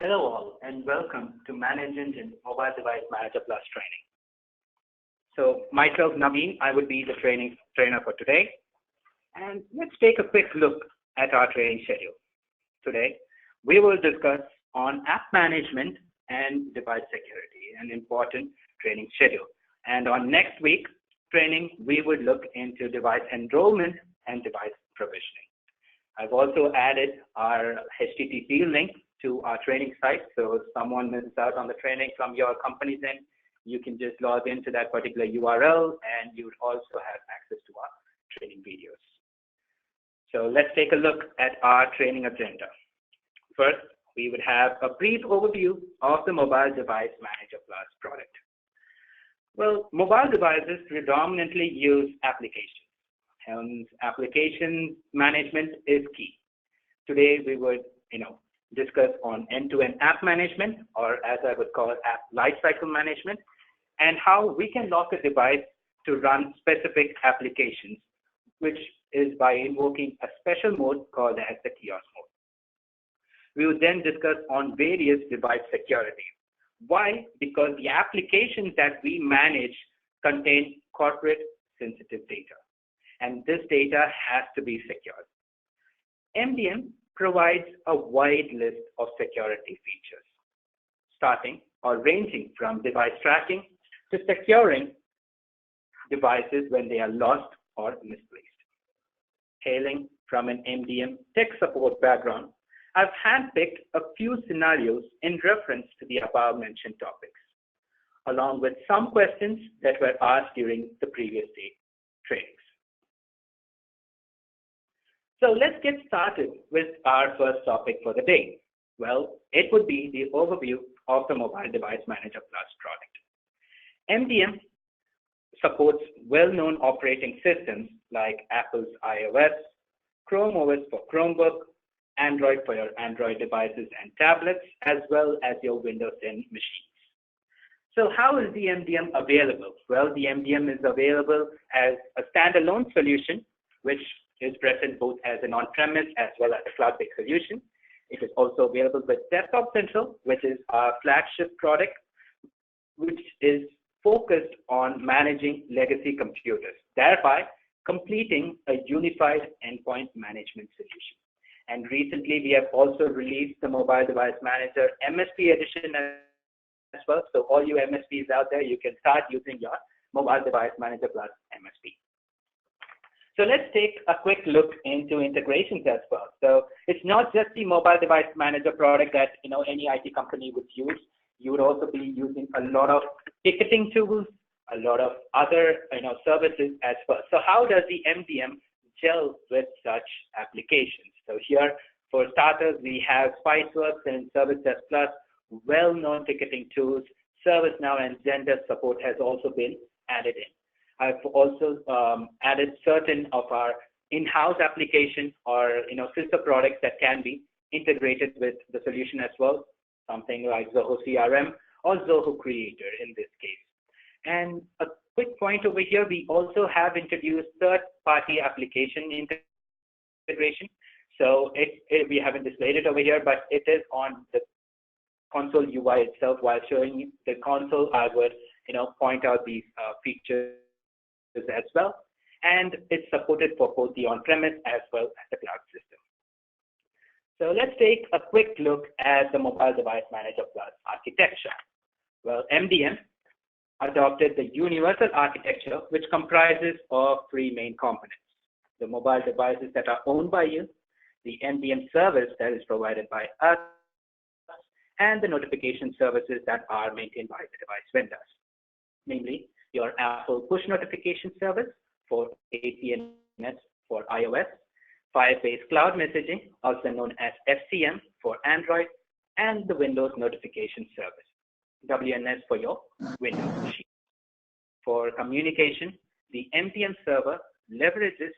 Hello all and welcome to ManageEngine Mobile Device Manager Plus training. So myself Naveen, I would be the trainer for today. And let's take a quick look at our training schedule. Today, we will discuss on app management and device security, an important training schedule. And on next week training, we would look into device enrollment and device provisioning. I've also added our HTTP link to our training site. So if someone misses out on the training from your company's end, you can just log into that particular URL and you would also have access to our training videos. So let's take a look at our training agenda. First, we would have a brief overview of the Mobile Device Manager Plus product. Well, mobile devices predominantly use applications. Hence, application management is key. Today, we would, discuss on end-to-end app management, or as I would call app lifecycle management, and how we can lock a device to run specific applications, which is by invoking a special mode called as the Kiosk mode. We would then discuss on various device security. Why? Because the applications that we manage contain corporate sensitive data, and this data has to be secured. MDM provides a wide list of security features, starting or ranging from device tracking to securing devices when they are lost or misplaced. Hailing from an MDM tech support background, I've handpicked a few scenarios in reference to the above mentioned topics, along with some questions that were asked during the previous day trainings. So let's get started with our first topic for the day. Well, it would be the overview of the Mobile Device Manager Plus product. MDM supports well-known operating systems like Apple's iOS, Chrome OS for Chromebook, Android for your Android devices and tablets, as well as your Windows 10 machines. So how is the MDM available? Well, the MDM is available as a standalone solution, which is present both as an on-premise as well as a cloud-based solution. It is also available with Desktop Central, which is our flagship product, which is focused on managing legacy computers, thereby completing a unified endpoint management solution. And recently, we have also released the Mobile Device Manager MSP edition as well. So all you MSPs out there, you can start using your Mobile Device Manager Plus MSP. So let's take a quick look into integrations as well. So it's not just the Mobile Device Manager product that any IT company would use. You would also be using a lot of ticketing tools, a lot of other services as well. So how does the MDM gel with such applications? So here, for starters, we have Spiceworks and Service Desk Plus, well-known ticketing tools. ServiceNow and Zendesk support has also been added in. I've also added certain of our in-house applications or sister products that can be integrated with the solution as well, something like Zoho CRM or Zoho Creator in this case. And a quick point over here, we also have introduced third-party application integration. So we haven't displayed it over here, but it is on the console UI itself. While showing the console, I would point out these features as well, and it's supported for both the on-premise as well as the cloud system. So let's take a quick look at the Mobile Device Manager Plus architecture. Well, MDM adopted the universal architecture, which comprises of three main components: the mobile devices that are owned by you, the MDM service that is provided by us, and the notification services that are maintained by the device vendors, namely your Apple push notification service for APNS for iOS, Firebase Cloud Messaging, also known as FCM for Android, and the Windows Notification Service, WNS for your Windows machine. For communication, the MDM server leverages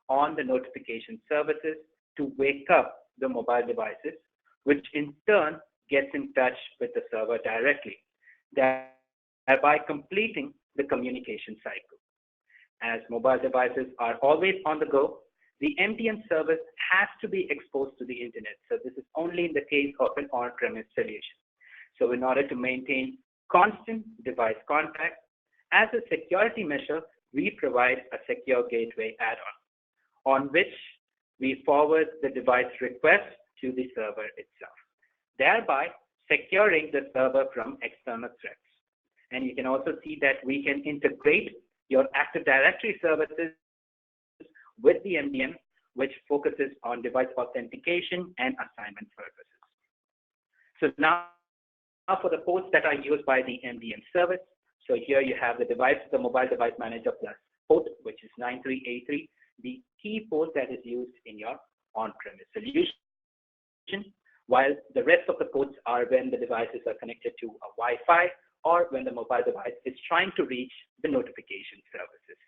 on the notification services to wake up the mobile devices, which in turn gets in touch with the server directly, thereby completing the communication cycle. As mobile devices are always on the go, the MDM service has to be exposed to the internet. So this is only in the case of an on-premise solution. So in order to maintain constant device contact, as a security measure, we provide a secure gateway add-on on which we forward the device request to the server itself, thereby securing the server from external threats. And you can also see that we can integrate your Active Directory services with the MDM, which focuses on device authentication and assignment purposes. So now for the ports that are used by the MDM service. So here you have the device, the Mobile Device Manager Plus port, which is 9383, the key port that is used in your on-premise solution, while the rest of the ports are when the devices are connected to a Wi-Fi or when the mobile device is trying to reach the notification services.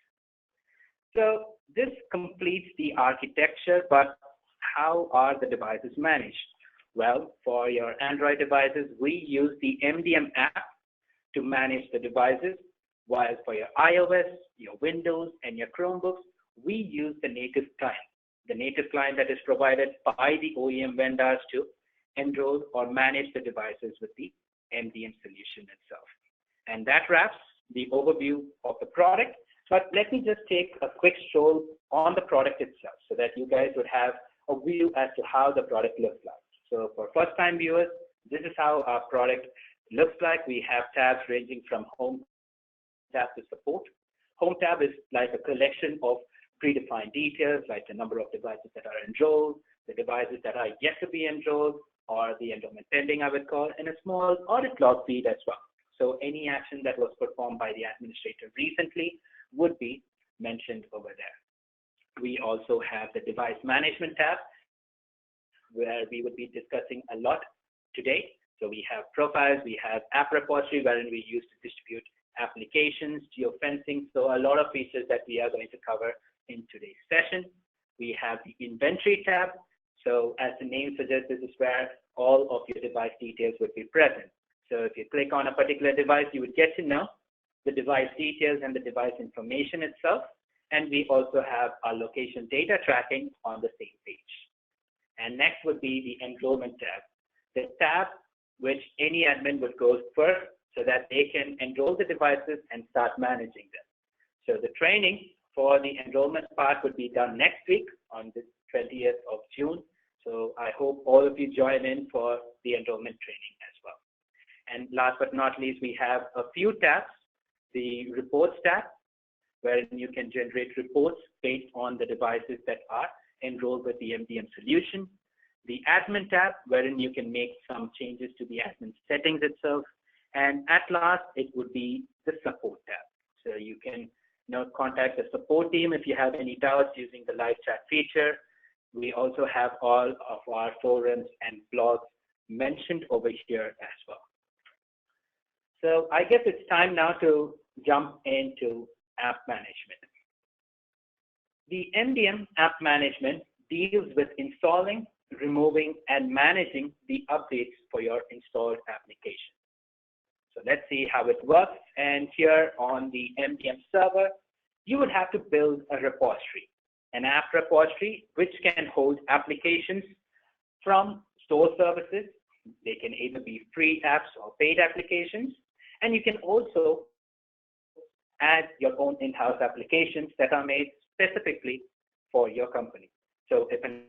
So this completes the architecture, but how are the devices managed? Well, for your Android devices, we use the MDM app to manage the devices, while for your iOS, your Windows, and your Chromebooks, we use the native client that is provided by the OEM vendors to enroll or manage the devices with the MDM solution itself. And that wraps the overview of the product. But let me just take a quick stroll on the product itself so that you guys would have a view as to how the product looks like. So for first-time viewers, this is how our product looks like. We have tabs ranging from Home tab to Support. Home tab is like a collection of predefined details, like the number of devices that are enrolled, the devices that are yet to be enrolled, or the enrollment pending, I would call, and a small audit log feed as well. So any action that was performed by the administrator recently would be mentioned over there. We also have the device management tab, where we would be discussing a lot today. So we have profiles, we have app repository, wherein we use to distribute applications, geofencing. So a lot of features that we are going to cover in today's session. We have the inventory tab. So as the name suggests, this is where all of your device details would be present. So if you click on a particular device, you would get to know the device details and the device information itself. And we also have our location data tracking on the same page. And next would be the enrollment tab, the tab which any admin would go first so that they can enroll the devices and start managing them. So the training for the enrollment part would be done next week on the 20th of June. So I hope all of you join in for the enrollment training as well. And last but not least, we have a few tabs. The reports tab, wherein you can generate reports based on the devices that are enrolled with the MDM solution. The admin tab, wherein you can make some changes to the admin settings itself. And at last, it would be the support tab. So you can contact the support team if you have any doubts using the live chat feature. We also have all of our forums and blogs mentioned over here as well. So I guess it's time now to jump into app management. The MDM app management deals with installing, removing, and managing the updates for your installed application. So let's see how it works. And here on the MDM server, you would have to build a repository, an app repository, which can hold applications from store services. They can either be free apps or paid applications. And you can also add your own in-house applications that are made specifically for your company. So if an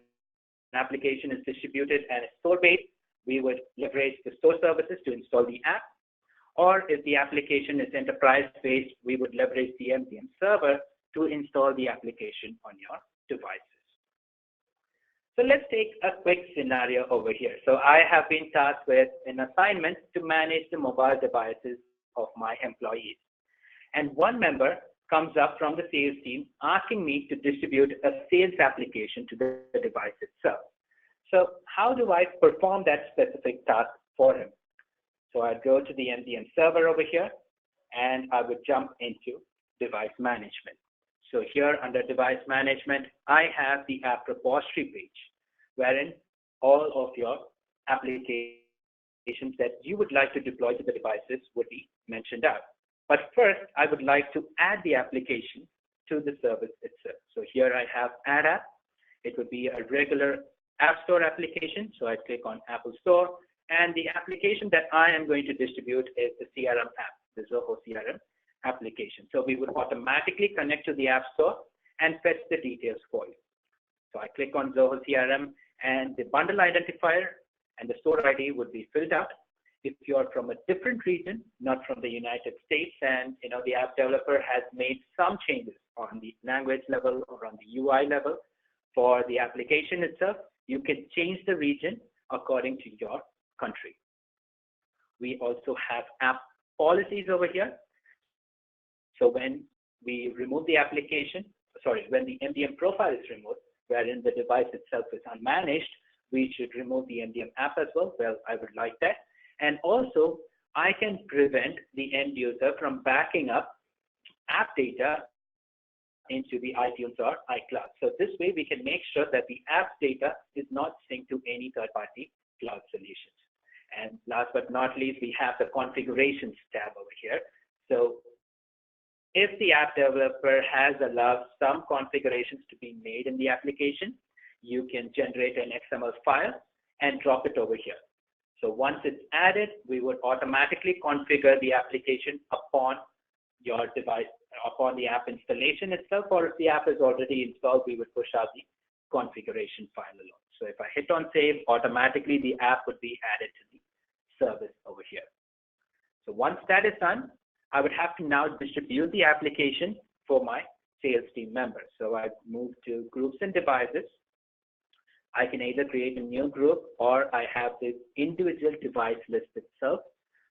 application is distributed and is store-based, we would leverage the store services to install the app. Or if the application is enterprise-based, we would leverage the MDM server to install the application on your devices. So let's take a quick scenario over here. So I have been tasked with an assignment to manage the mobile devices of my employees. And one member comes up from the sales team asking me to distribute a sales application to the device itself. So how do I perform that specific task for him? So I'd go to the MDM server over here, and I would jump into device management. So here under device management, I have the app repository page, wherein all of your applications that you would like to deploy to the devices would be mentioned out. But first, I would like to add the application to the service itself. So here I have add app, it would be a regular App Store application. So I click on Apple Store, and the application that I am going to distribute is the CRM app, the Zoho CRM application. So we would automatically connect to the App Store and fetch the details for you. So I click on Zoho CRM, and the bundle identifier and the store ID would be filled out. If you're from a different region, not from the United States, and the app developer has made some changes on the language level or on the UI level for the application itself, you can change the region according to your country. We also have app policies over here. So when we remove the application, when the MDM profile is removed, wherein the device itself is unmanaged, we should remove the MDM app as well. Well, I would like that. And also, I can prevent the end user from backing up app data into the iTunes or iCloud. So this way, we can make sure that the app data is not synced to any third-party cloud solutions. And last but not least, we have the configurations tab over here. So if the app developer has allowed some configurations to be made in the application, you can generate an XML file and drop it over here. So once it's added, we would automatically configure the application upon your device, upon the app installation itself, or if the app is already installed, we would push out the configuration file alone. So if I hit on save, automatically the app would be added to the service over here. So once that is done, I would have to now distribute the application for my sales team members. So I move to groups and devices. I can either create a new group or I have this individual device list itself,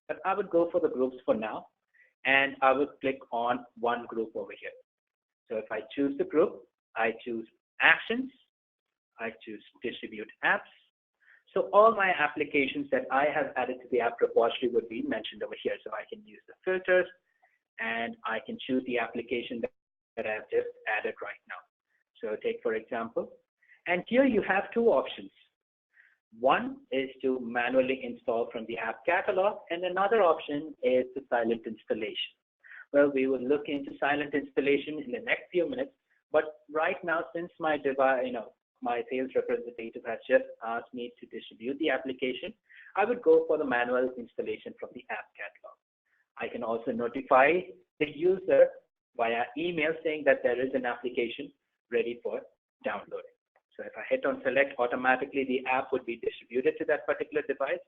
but I would go for the groups for now, and I would click on one group over here. So if I choose the group, I choose actions, I choose distribute apps. So all my applications that I have added to the app repository would be mentioned over here. So I can use the filters, and I can choose the application that I've just added right now. So take, for example, and here you have two options. One is to manually install from the app catalog, and another option is the silent installation. Well, we will look into silent installation in the next few minutes, but right now, since my device, my sales representative has just asked me to distribute the application, I would go for the manual installation from the app catalog. I can also notify the user via email saying that there is an application ready for downloading. So if I hit on select, automatically the app would be distributed to that particular device,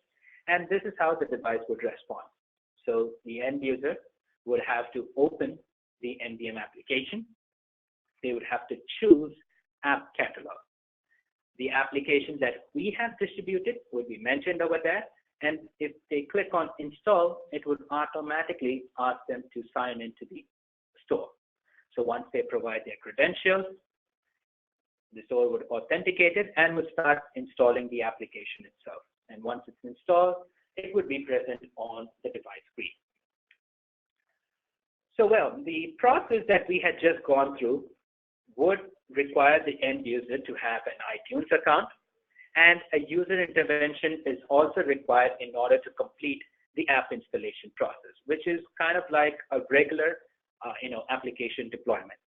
and this is how the device would respond. So the end user would have to open the MDM application. They would have to choose app catalog. The application that we have distributed would be mentioned over there, and if they click on install, it would automatically ask them to sign into the store. So once they provide their credentials, the store would authenticate it and would start installing the application itself. And once it's installed, it would be present on the device screen. So, well, the process that we had just gone through would require the end user to have an iTunes account, and a user intervention is also required in order to complete the app installation process, which is kind of like a regular, application deployment.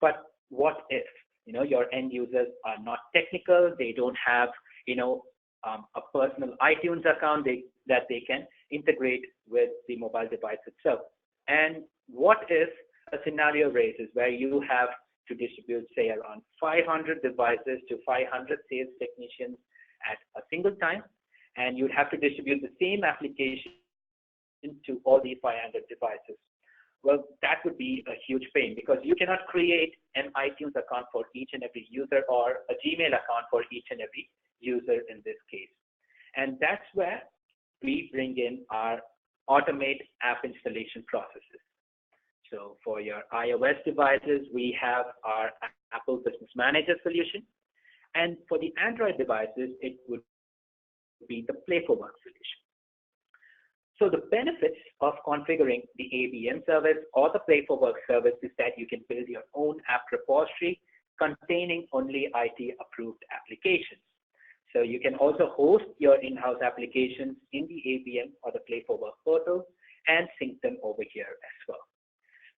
But what if, your end users are not technical, they don't have, a personal iTunes account that they can integrate with the mobile device itself? And what if a scenario raises where you have to distribute, say, around 500 devices to 500 sales technicians at a single time, and you'd have to distribute the same application to all these 500 devices? Well, that would be a huge pain, because you cannot create an iTunes account for each and every user or a Gmail account for each and every user in this case. And that's where we bring in our automate app installation processes. So for your iOS devices, we have our Apple Business Manager solution. And for the Android devices, it would be the Play for Work solution. So the benefits of configuring the ABM service or the Play for Work service is that you can build your own app repository containing only IT-approved applications. So you can also host your in-house applications in the ABM or the Play for Work portal and sync them over here as well.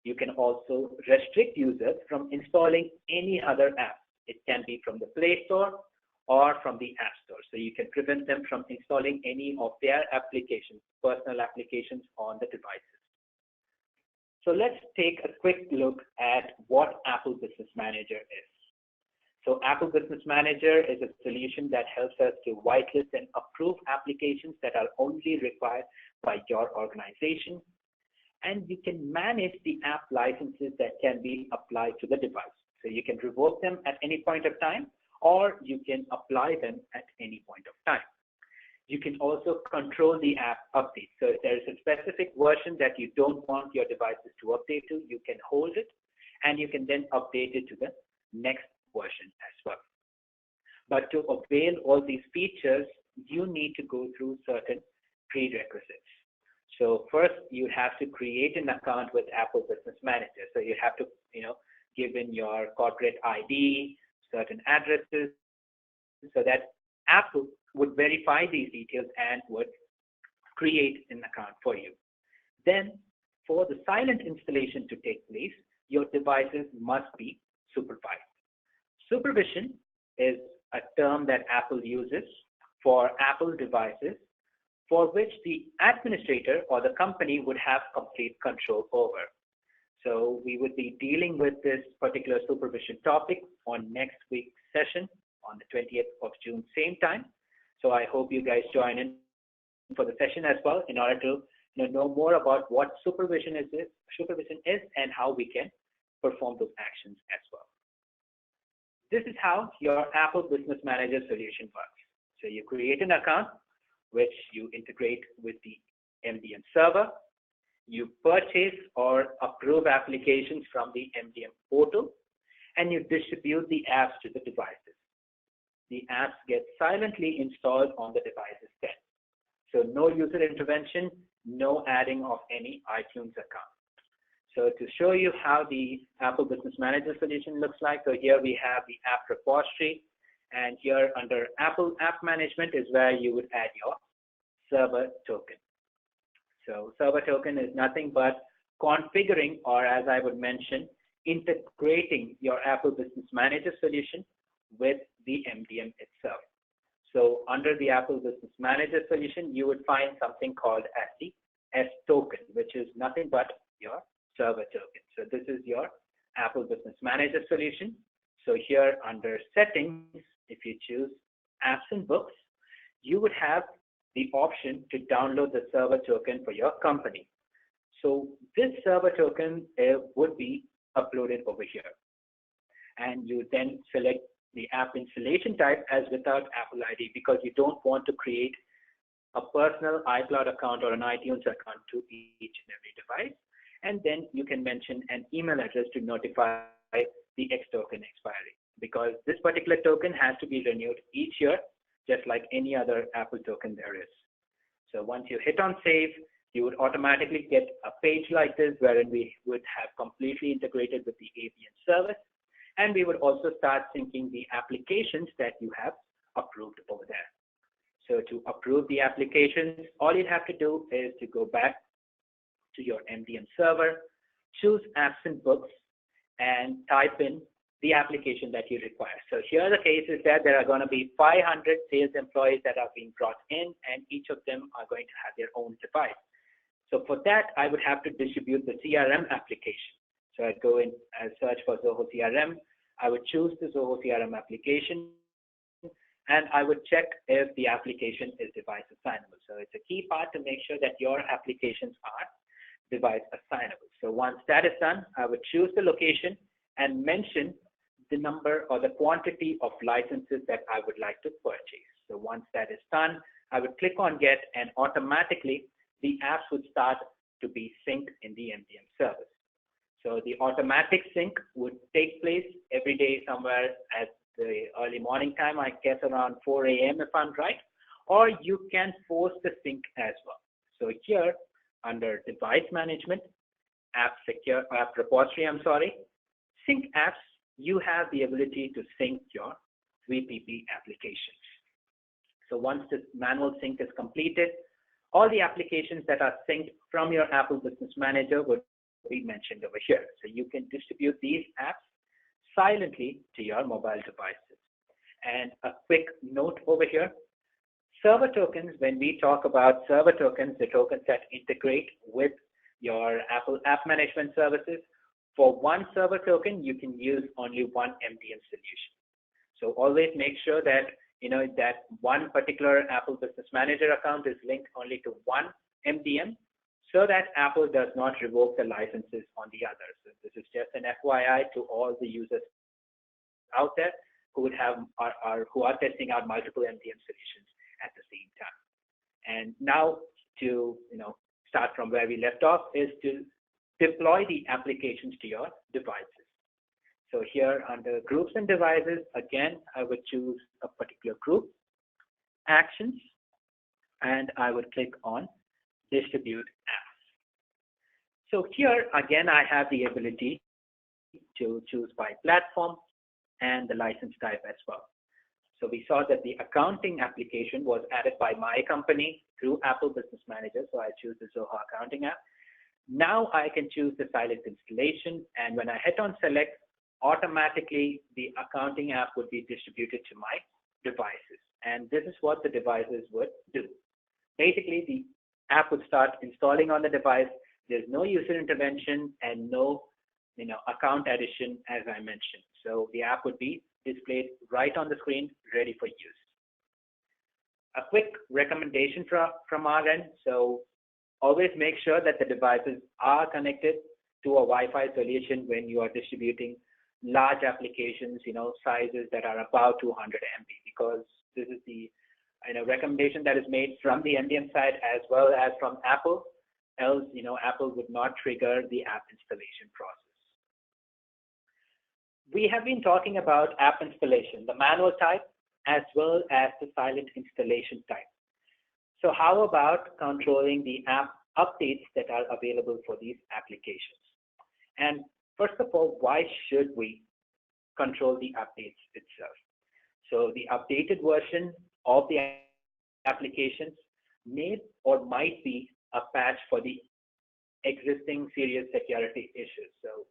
You can also restrict users from installing any other app. It can be from the Play Store or from the App Store. So you can prevent them from installing any of their applications, personal applications on the devices. So let's take a quick look at what Apple Business Manager is. So Apple Business Manager is a solution that helps us to whitelist and approve applications that are only required by your organization. And you can manage the app licenses that can be applied to the device. So you can revoke them at any point of time, or you can apply them at any point of time. You can also control the app update. So if there is a specific version that you don't want your devices to update to, you can hold it, and you can then update it to the next version as well. But to avail all these features, you need to go through certain prerequisites. So first, you have to create an account with Apple Business Manager. So you have to, give in your corporate ID, certain addresses, so that Apple would verify these details and would create an account for you. Then, for the silent installation to take place, your devices must be supervised. Supervision is a term that Apple uses for Apple devices for which the administrator or the company would have complete control over. So we would be dealing with this particular supervision topic on next week's session on the 20th of June, same time. So I hope you guys join in for the session as well in order to know more about what supervision is and how we can perform those actions as well. This is how your Apple Business Manager solution works. So you create an account, which you integrate with the MDM server. You purchase or approve applications from the MDM portal, and you distribute the apps to the devices. The apps get silently installed on the devices then. So no user intervention, no adding of any iTunes account. So to show you how the Apple Business Manager solution looks like, so here we have the app repository, and here under Apple App Management is where you would add your server token. So server token is nothing but configuring, or as I would mention, integrating your Apple Business Manager solution with the MDM itself. So under the Apple Business Manager solution, you would find something called as the S token, which is nothing but your server token. So this is your Apple Business Manager solution. So here under settings, if you choose apps and books, you would have the option to download the server token for your company. So this server token would be uploaded over here. And you then select the app installation type as without Apple ID, because you don't want to create a personal iCloud account or an iTunes account to each and every device. And then you can mention an email address to notify the X token expiry, because this particular token has to be renewed each year, just like any other Apple token there is. So once you hit on save, you would automatically get a page like this, wherein we would have completely integrated with the ABN service, and we would also start syncing the applications that you have approved over there. So to approve the applications, all you'd have to do is to go back to your MDM server, choose apps and books, and type in the application that you require. So here the case is that there are going to be 500 sales employees that are being brought in, and each of them are going to have their own device. So for that, I would have to distribute the CRM application. So I'd go in and search for Zoho CRM. I would choose the Zoho CRM application, and I would check if the application is device assignable. So it's a key part to make sure that your applications are device assignable. So once that is done, I would choose the location and mention the number or the quantity of licenses that I would like to purchase. So once that is done, I would click on Get, and automatically the apps would start to be synced in the MDM service. So the automatic sync would take place every day somewhere at the early morning time, I guess around 4 a.m. if I'm right, or you can force the sync as well. So here under Device Management, App Repository, Sync Apps, you have the ability to sync your VPP applications. So once this manual sync is completed, all the applications that are synced from your Apple Business Manager would be mentioned over here. So you can distribute these apps silently to your mobile devices. And a quick note over here, server tokens, when we talk about server tokens, the tokens that integrate with your Apple App Management Services, for one server token, you can use only one MDM solution. So always make sure that that one particular Apple Business Manager account is linked only to one MDM, so that Apple does not revoke the licenses on the others. So this is just an FYI to all the users out there who would have who are testing out multiple MDM solutions at the same time. And now to start from where we left off is to deploy the applications to your devices. So here under groups and devices, again, I would choose a particular group, actions, and I would click on distribute apps. So here again, I have the ability to choose by platform and the license type as well. So we saw that the accounting application was added by my company through Apple Business Manager. So I choose the Zoho accounting app. Now I can choose the silent installation. And when I hit on select, automatically the accounting app would be distributed to my devices. And this is what the devices would do. Basically, the app would start installing on the device. There's no user intervention and no account addition, as I mentioned. So the app would be displayed right on the screen, ready for use. A quick recommendation from our end. So always make sure that the devices are connected to a Wi-Fi solution when you are distributing large applications, sizes that are about 200 MB, because this is the recommendation that is made from the MDM side as well as from Apple. Else, Apple would not trigger the app installation process. We have been talking about app installation, the manual type, as well as the silent installation type. So how about controlling the app updates that are available for these applications? And first of all, why should we control the updates itself? So the updated version of the applications may or might be a patch for the existing serious security issues. So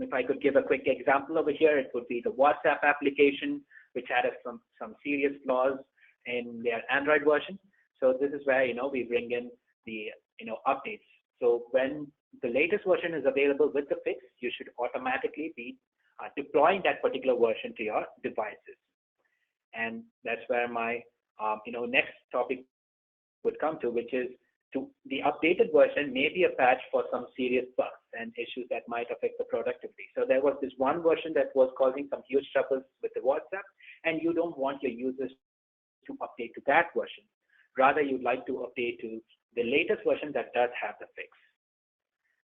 if I could give a quick example over here, it would be the WhatsApp application, which had some serious flaws in their Android version. So this is where we bring in the updates. So when the latest version is available with the fix, you should automatically be deploying that particular version to your devices. And that's where my next topic would come to, which is the updated version may be a patch for some serious bugs and issues that might affect the productivity. So there was this one version that was causing some huge troubles with the WhatsApp, and you don't want your users to update to that version. Rather, you'd like to update to the latest version that does have the fix.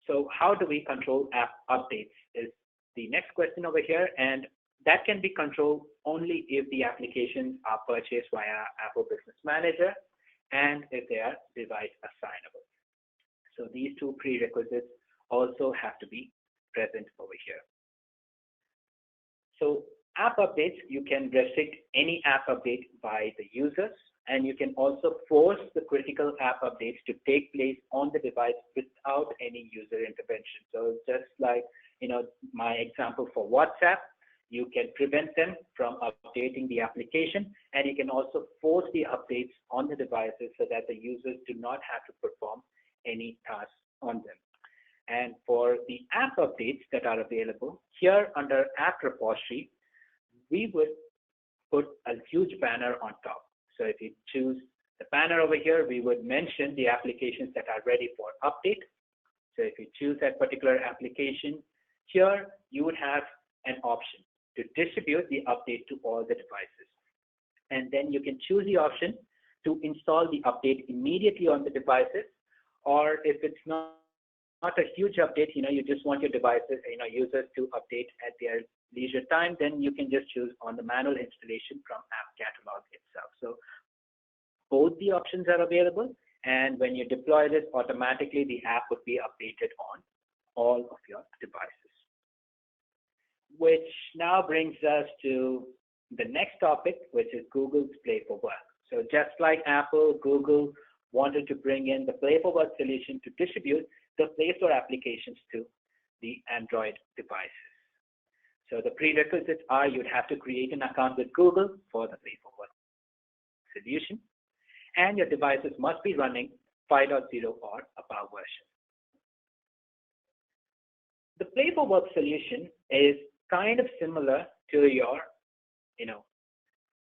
So how do we control app updates is the next question over here, and that can be controlled only if the applications are purchased via Apple Business Manager and if they are device assignable. So these two prerequisites also have to be present over here. So app updates, you can restrict any app update by the users, and you can also force the critical app updates to take place on the device without any user intervention. So just like my example for WhatsApp, you can prevent them from updating the application, and you can also force the updates on the devices so that the users do not have to perform any tasks on them. And for the app updates that are available, here under App Repository, we would put a huge banner on top. So if you choose the banner over here, we would mention the applications that are ready for update. So if you choose that particular application, here you would have an option to distribute the update to all the devices. And then you can choose the option to install the update immediately on the devices, or if it's not a huge update, you just want your devices, users to update at their leisure time, then you can just choose on the manual installation from App Catalog itself. So both the options are available, and when you deploy this, automatically the app would be updated on all of your devices. Which now brings us to the next topic, which is Google's Play for Work. So just like Apple, Google wanted to bring in the Play for Work solution to distribute the Play Store applications to the Android devices. So the prerequisites are you'd have to create an account with Google for the Play for Work solution, and your devices must be running 5.0 or above version. The Play for Work solution is kind of similar to your,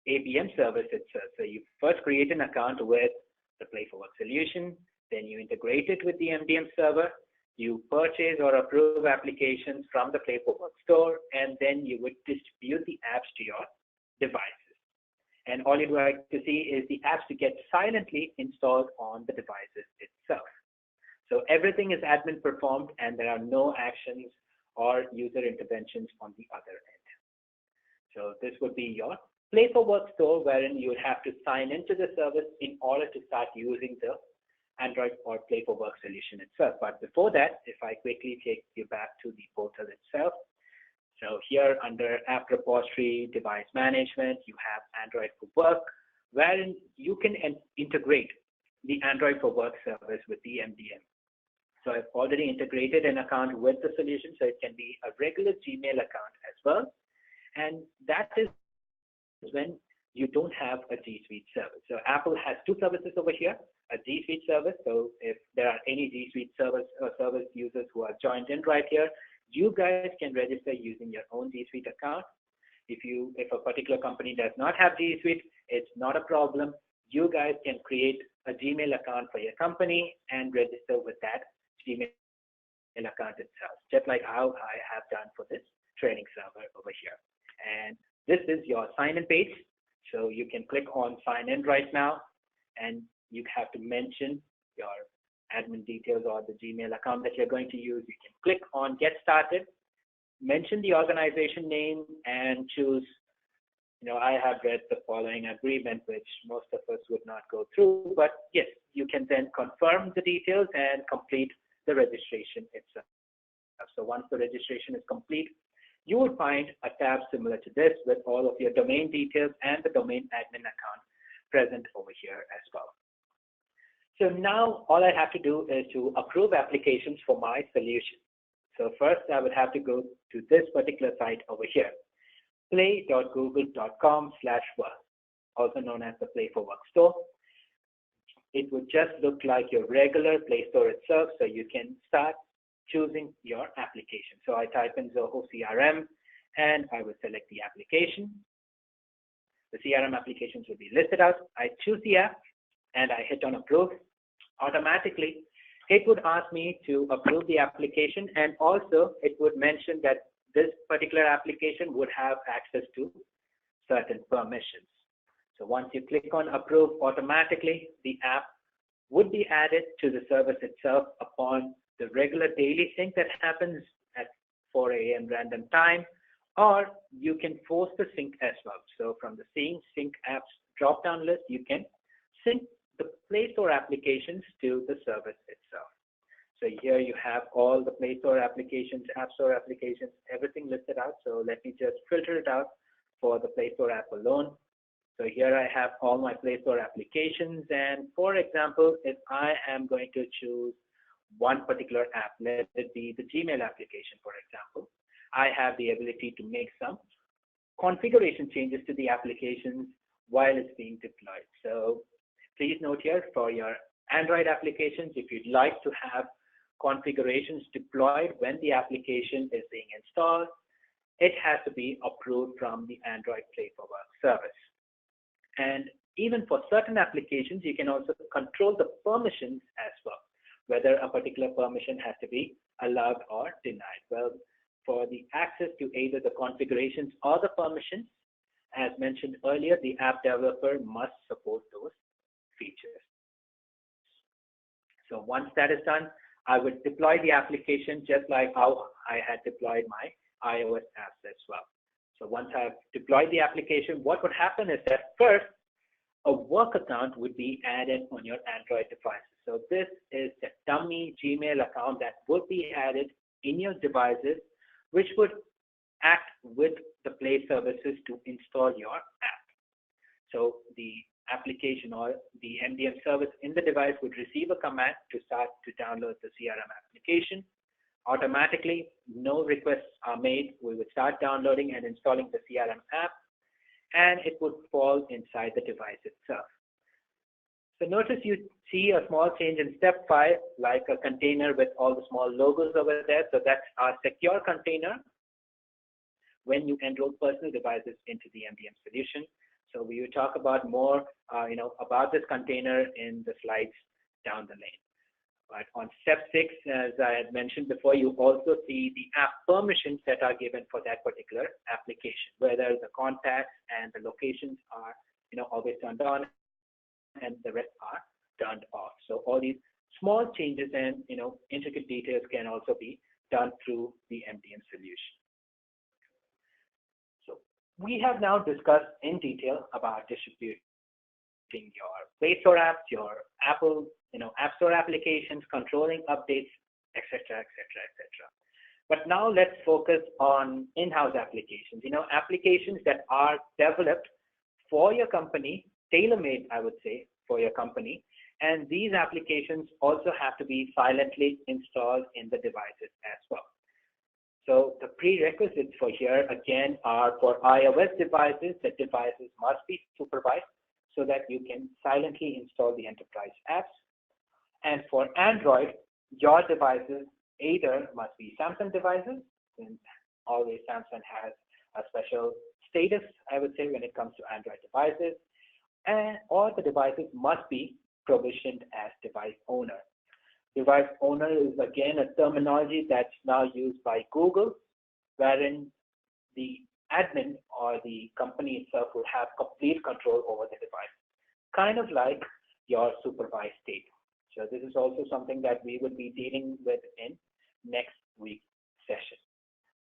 APM service itself. So you first create an account with the Play for Work solution, then you integrate it with the MDM server, you purchase or approve applications from the Play for Work store, and then you would distribute the apps to your devices. And all you'd like to see is the apps to get silently installed on the devices itself. So everything is admin performed, and there are no actions or user interventions on the other end. So this would be your Play for Work store, wherein you would have to sign into the service in order to start using the Android or Play for Work solution itself. But before that, if I quickly take you back to the portal itself. So here under App Repository, Device Management, you have Android for Work, wherein you can integrate the Android for Work service with the MDM. So I've already integrated an account with the solution, so it can be a regular Gmail account as well. And that is when you don't have a G Suite service. So Apple has two services over here, a G Suite service. So if there are any G Suite service users who are joined in right here, you guys can register using your own G Suite account. If a particular company does not have G Suite, it's not a problem. You guys can create a Gmail account for your company and register with that Gmail account itself, just like how I have done for this training server over here. And this is your sign-in page. So you can click on sign in right now, and you have to mention your admin details or the Gmail account that you're going to use. You can click on get started, mention the organization name, and choose, I have read the following agreement, which most of us would not go through, but yes, you can then confirm the details and complete the registration itself. So once the registration is complete, you will find a tab similar to this with all of your domain details and the domain admin account present over here as well. So now all I have to do is to approve applications for my solution. So first I would have to go to this particular site over here, play.google.com/work, also known as the Play for Work store. It would just look like your regular Play Store itself, so you can start choosing your application. So I type in Zoho CRM, and I will select the application. The CRM applications will be listed out. I choose the app, and I hit on approve. Automatically, it would ask me to approve the application, and also it would mention that this particular application would have access to certain permissions. So once you click on approve, automatically the app would be added to the service itself upon the regular daily sync that happens at 4 a.m. random time, or you can force the sync as well. So from the sync apps drop-down list, you can sync the Play Store applications to the service itself. So here you have all the Play Store applications, App Store applications, everything listed out. So let me just filter it out for the Play Store app alone. So here I have all my Play Store applications. And for example, if I am going to choose one particular app, let it be the Gmail application, for example, I have the ability to make some configuration changes to the applications while it's being deployed. So please note here for your Android applications, if you'd like to have configurations deployed when the application is being installed, it has to be approved from the Android Play for Work service. And even for certain applications, you can also control the permissions as well, whether a particular permission has to be allowed or denied. Well, for the access to either the configurations or the permissions, as mentioned earlier, the app developer must support those features. So once that is done, I would deploy the application just like how I had deployed my iOS apps as well. So once I've deployed the application, what would happen is that first, a work account would be added on your Android devices. So this is the dummy Gmail account that would be added in your devices, which would act with the Play services to install your app. So the application or the MDM service in the device would receive a command to start to download the CRM application. Automatically, no requests are made. We would start downloading and installing the CRM app, and it would fall inside the device itself. So notice you see a small change in step 5, like a container with all the small logos over there. So that's our secure container when you enroll personal devices into the MDM solution. So we will talk about more, about this container in the slides down the lane. But on step 6, as I had mentioned before, you also see the app permissions that are given for that particular application, whether the contacts and the locations are, always turned on, and the rest are turned off. So all these small changes and intricate details can also be done through the MDM solution. So we have now discussed in detail about distributing your Play Store apps, your Apple, App Store applications, controlling updates, etc., etc., etc. But now let's focus on in-house applications. Applications that are developed for your company, tailor-made, I would say, for your company. And these applications also have to be silently installed in the devices as well. So the prerequisites for here, again, are for iOS devices, the devices must be supervised so that you can silently install the enterprise apps. And for Android, your devices either must be Samsung devices, since always Samsung has a special status, I would say, when it comes to Android devices, or the devices must be provisioned as device owner. Device owner is again a terminology that's now used by Google, wherein the admin or the company itself will have complete control over the device, kind of like your supervised state. So this is also something that we will be dealing with in next week's session.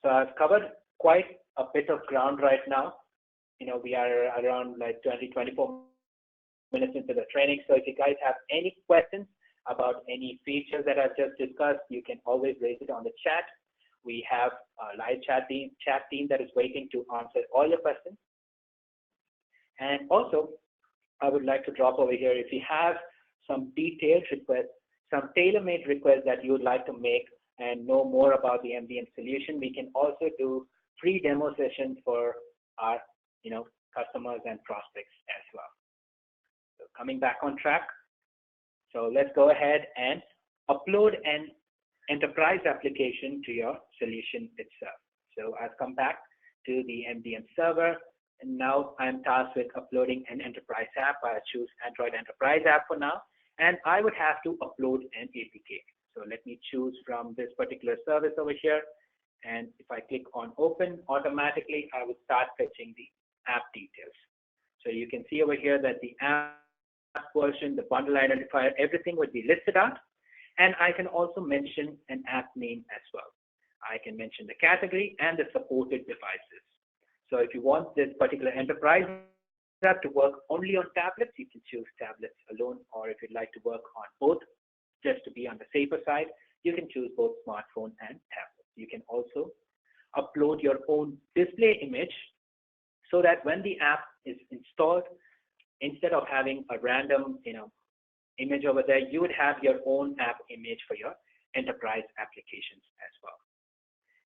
So I've covered quite a bit of ground right now. We are around like 20-24 minutes into the training. So if you guys have any questions about any features that I've just discussed, you can always raise it on the chat. We have a live chat team that is waiting to answer all your questions. And also, I would like to drop over here, if you have some detailed requests, some tailor-made requests that you would like to make and know more about the MDM solution, we can also do free demo sessions for our customers and prospects as well. So coming back on track, so let's go ahead and upload an enterprise application to your solution itself. So I've come back to the MDM server, and now I'm tasked with uploading an enterprise app. I choose Android Enterprise app for now, and I would have to upload an APK. So let me choose from this particular service over here, and if I click on open, automatically I would start fetching the app details. So you can see over here that the app version, the bundle identifier, everything would be listed out. And I can also mention an app name as well. I can mention the category and the supported devices. So if you want this particular enterprise app to work only on tablets, you can choose tablets alone, or if you'd like to work on both, just to be on the safer side, you can choose both smartphone and tablet. You can also upload your own display image so that when the app is installed, instead of having a random, image over there, you would have your own app image for your enterprise applications as well.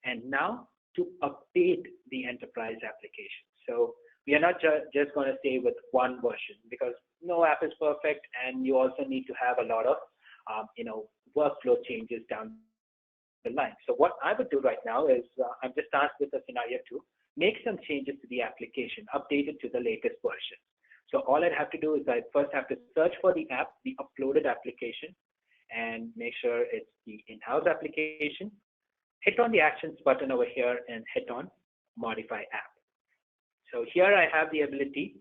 And now to update the enterprise application. So we are not just going to stay with one version, because no app is perfect, and you also need to have a lot of, workflow changes down the line. So what I would do right now is I'm just tasked with a scenario to make some changes to the application, update it to the latest version. So all I'd have to do is I first have to search for the app, the uploaded application, and make sure it's the in-house application. Hit on the actions button over here and hit on modify app. So here I have the ability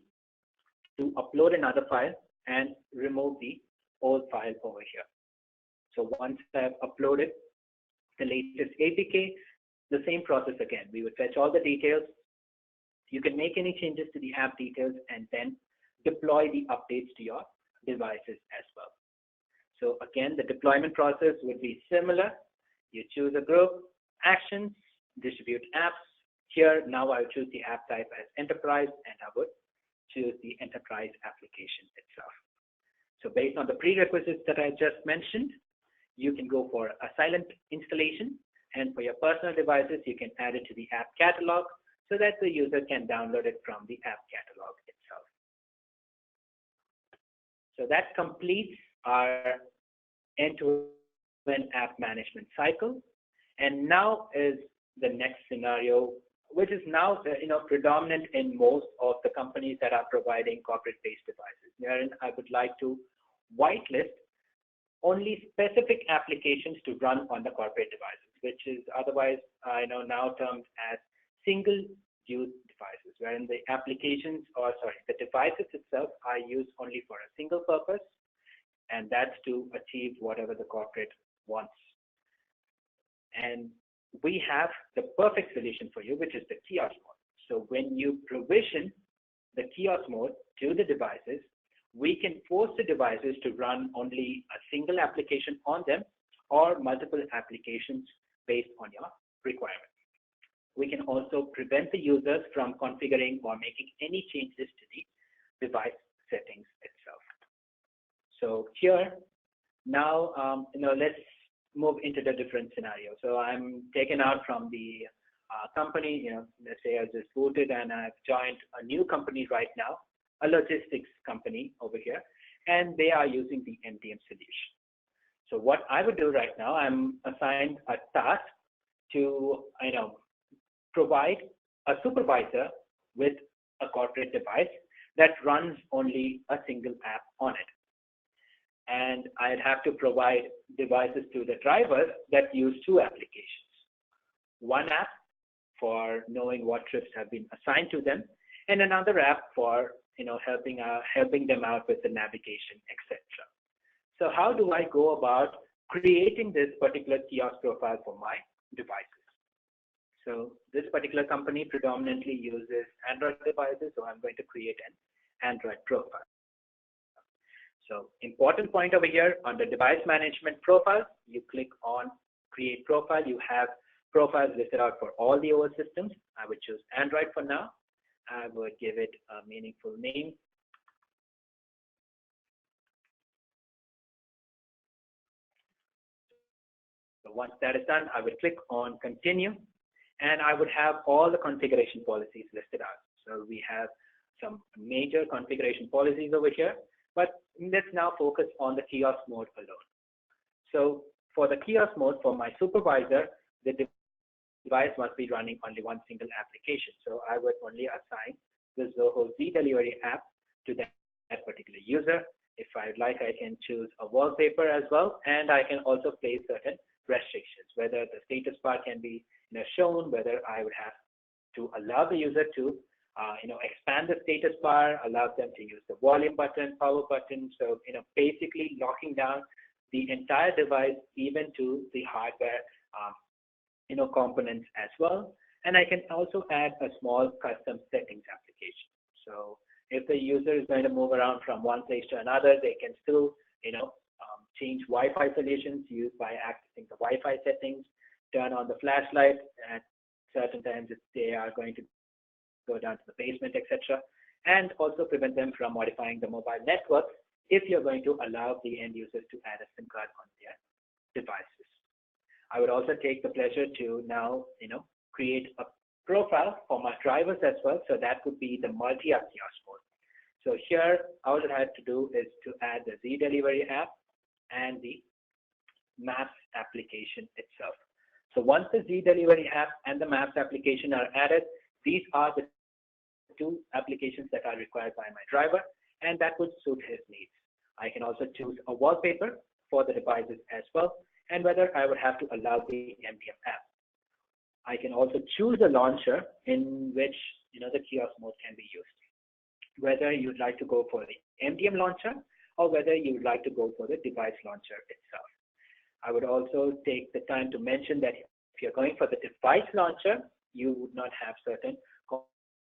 to upload another file and remove the old file over here. So once I've uploaded the latest APK, the same process again. We would fetch all the details. You can make any changes to the app details and then deploy the updates to your devices as well. So again, the deployment process would be similar. You choose a group, actions, distribute apps. Here, now I would choose the app type as enterprise, and I would choose the enterprise application itself. So based on the prerequisites that I just mentioned, you can go for a silent installation, And for your personal devices, you can add it to the app catalog so that the user can download it from the app catalog itself. So that completes our end-to-end app management cycle. And now is the next scenario, which is now predominant in most of the companies that are providing corporate-based devices. Wherein I would like to whitelist only specific applications to run on the corporate devices, which is otherwise now termed as single-use devices, wherein the applications, the devices itself are used only for a single purpose, and that's to achieve whatever the corporate wants. And we have the perfect solution for you, which is the Kiosk mode. So when you provision the Kiosk mode to the devices, we can force the devices to run only a single application on them or multiple applications based on your requirements. We can also prevent the users from configuring or making any changes to the device settings itself. So here, now, let's move into the different scenario. So I'm taken out from the company, let's say I just booted and I've joined a new company right now, a logistics company over here, and they are using the MDM solution. So what I would do right now, I'm assigned a task to, provide a supervisor with a corporate device that runs only a single app on it. And I'd have to provide devices to the drivers that use two applications. One app for knowing what trips have been assigned to them, and another app for helping them out with the navigation, etc. So how do I go about creating this particular Kiosk profile for my devices? So this particular company predominantly uses Android devices, so I'm going to create an Android profile. So important point over here, under device management profile, you click on create profile. You have profiles listed out for all the OS systems. I would choose Android for now. I would give it a meaningful name. So once that is done, I would click on continue, and I would have all the configuration policies listed out. So we have some major configuration policies over here, but let's now focus on the Kiosk mode alone. So for the Kiosk mode, for my supervisor, the device must be running only one single application. So I would only assign the Zoho Z Delivery app to that particular user. If I'd like, I can choose a wallpaper as well, and I can also place certain restrictions, whether the status bar can be shown, whether I would have to allow the user to expand the status bar, allow them to use the volume button, power button. So basically locking down the entire device, even to the hardware components as well. And I can also add a small custom settings application. So if the user is going to move around from one place to another, they can still change Wi-Fi solutions used by accessing the Wi-Fi settings, turn on the flashlight at certain times if they are going to go down to the basement, etc. And also prevent them from modifying the mobile network if you're going to allow the end users to add a SIM card on their devices. I would also take the pleasure to now, create a profile for my drivers as well. So that would be the multi-app Kiosk mode. So here, all I had to do is to add the Z Delivery app and the Maps application itself. So once the Z Delivery app and the Maps application are added, these are the two applications that are required by my driver, and that would suit his needs. I can also choose a wallpaper for the devices as well, and whether I would have to allow the MDM app. I can also choose a launcher in which the Kiosk mode can be used, whether you'd like to go for the MDM launcher or whether you would like to go for the device launcher itself. I would also take the time to mention that if you're going for the device launcher, you would not have certain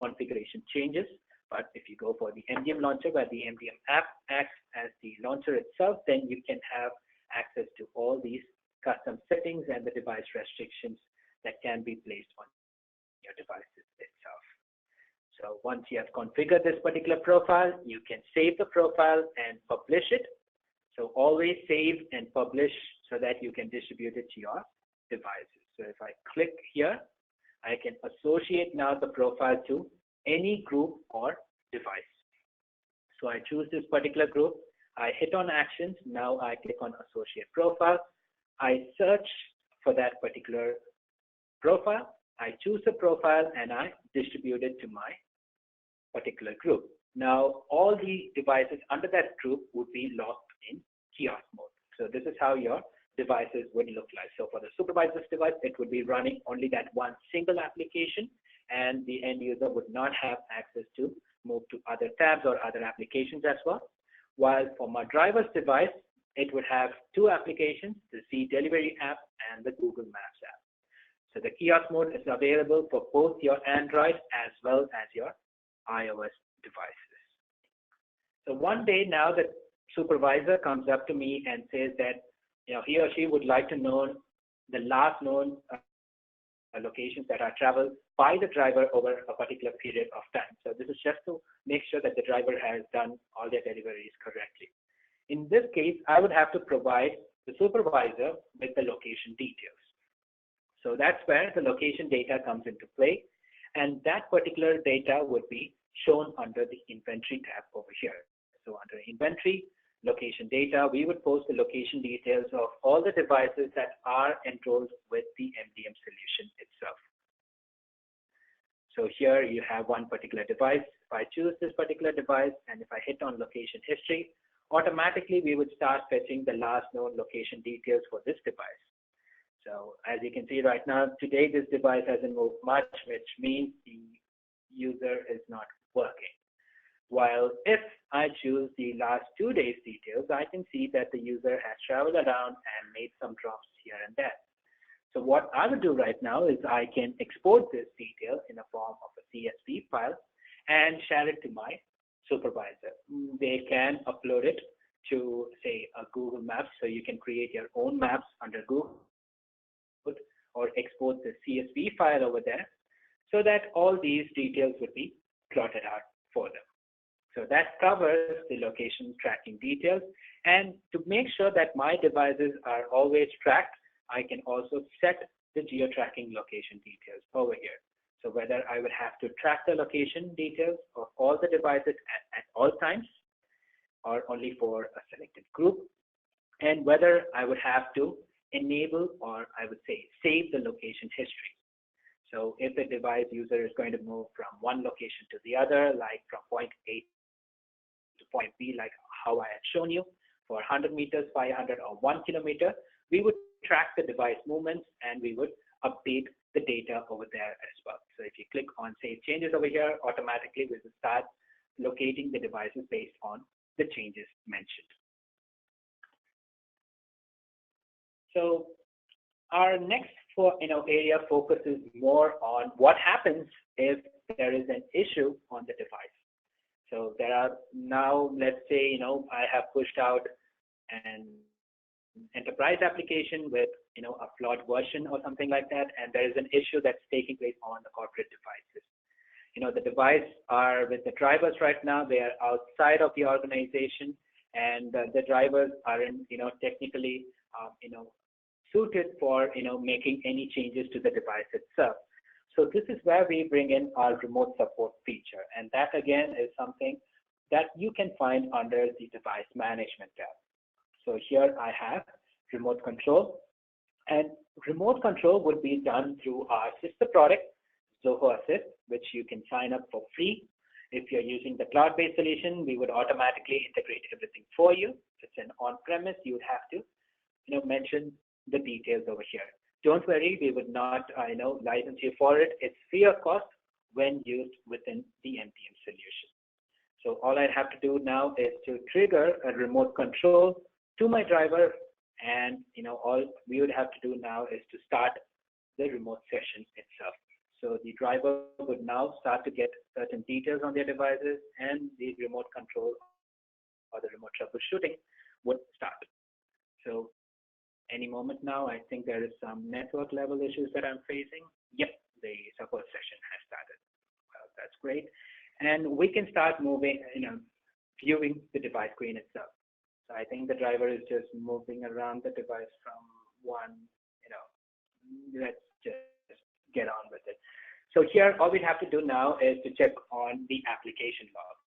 configuration changes. But if you go for the MDM launcher, where the MDM app acts as the launcher itself, then you can have access to all these custom settings and the device restrictions that can be placed on your devices itself. So once you have configured this particular profile, you can save the profile and publish it. So always save and publish so that you can distribute it to your devices. So if I click here, I can associate now the profile to any group or device. So I choose this particular group, I hit on actions, now I click on associate profile, I search for that particular profile, I choose the profile and I distribute it to my particular group. Now all the devices under that group would be locked in kiosk mode. So this is how your devices would look like. So for the supervisor's device, it would be running only that one single application, and the end user would not have access to move to other tabs or other applications as well. While for my driver's device, it would have two applications, the Z Delivery app and the Google Maps app. So the kiosk mode is available for both your Android as well as your iOS devices. So one day now the supervisor comes up to me and says that he or she would like to know the last known locations that are traveled by the driver over a particular period of time. So this is just to make sure that the driver has done all their deliveries correctly. In this case, I would have to provide the supervisor with the location details. So that's where the location data comes into play, and that particular data would be shown under the inventory tab over here. So under inventory, location data, we would post the location details of all the devices that are enrolled with the MDM solution itself. So here you have one particular device. If I choose this particular device and if I hit on location history, automatically we would start fetching the last known location details for this device. So as you can see right now, today this device hasn't moved much, which means the user is not working. While if I choose the last 2 days details, I can see that the user has traveled around and made some drops here and there. So what I would do right now is I can export this detail in a form of a CSV file and share it to my supervisor. They can upload it to, say, a Google Maps, so you can create your own maps under Google, or export the CSV file over there, so that all these details would be plotted out for them. So that covers the location tracking details. And to make sure that my devices are always tracked, I can also set the geo-tracking location details over here. So whether I would have to track the location details of all the devices at all times, or only for a selected group, and whether I would have to enable, or I would say save, the location history. So if the device user is going to move from one location to the other, like from point A to point B, like how I had shown you, for 100 meters, 500, or 1 kilometer, we would track the device movements and we would update the data over there as well. So if you click on Save Changes over here, automatically we will start locating the devices based on the changes mentioned. So our next area focuses more on what happens if there is an issue on the device. So there are now, let's say, I have pushed out an enterprise application with, a flawed version or something like that, and there is an issue that's taking place on the corporate devices. The device are with the drivers right now. They are outside of the organization, and the drivers aren't, technically, suited for, making any changes to the device itself. So this is where we bring in our remote support feature. And that again is something that you can find under the device management tab. So here I have remote control, and remote control would be done through our sister product, Zoho Assist, which you can sign up for free. If you're using the cloud-based solution, we would automatically integrate everything for you. If it's an on-premise, you would have to, mention the details over here. Don't worry, we would not, license you for it. It's free of cost when used within the MDM solution. So all I have to do now is to trigger a remote control to my driver, and all we would have to do now is to start the remote session itself. So the driver would now start to get certain details on their devices, and the remote control or the remote troubleshooting would start. So any moment now, I think there is some network level issues that I'm facing. Yep, the support session has started. Well, that's great. And we can start moving, viewing the device screen itself. So I think the driver is just moving around the device from one, let's just get on with it. So here, all we have to do now is to check on the application log.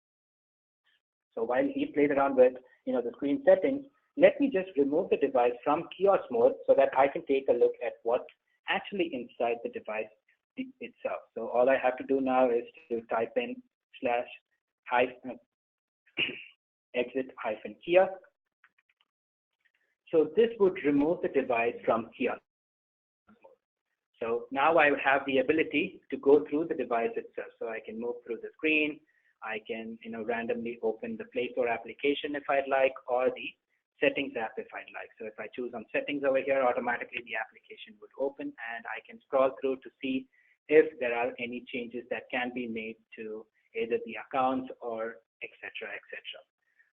So while he played around with, the screen settings, let me just remove the device from kiosk mode so that I can take a look at what's actually inside the device itself. So all I have to do now is to type in /exit-kiosk. So this would remove the device from kiosk. So now I have the ability to go through the device itself. So I can move through the screen. I can, randomly open the Play Store application if I'd like, or the Settings app if I'd like. So if I choose on Settings over here, automatically the application would open, and I can scroll through to see if there are any changes that can be made to either the accounts or etc.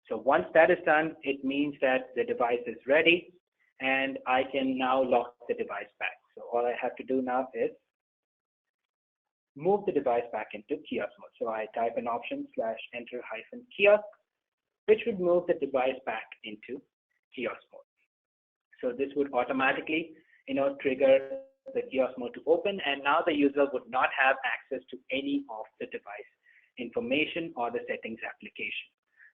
So once that is done, it means that the device is ready, and I can now lock the device back. So all I have to do now is move the device back into kiosk mode. So I type an option /enter-kiosk, which would move the device back into kiosk mode. So this would automatically, trigger the kiosk mode to open, and now the user would not have access to any of the device information or the settings application.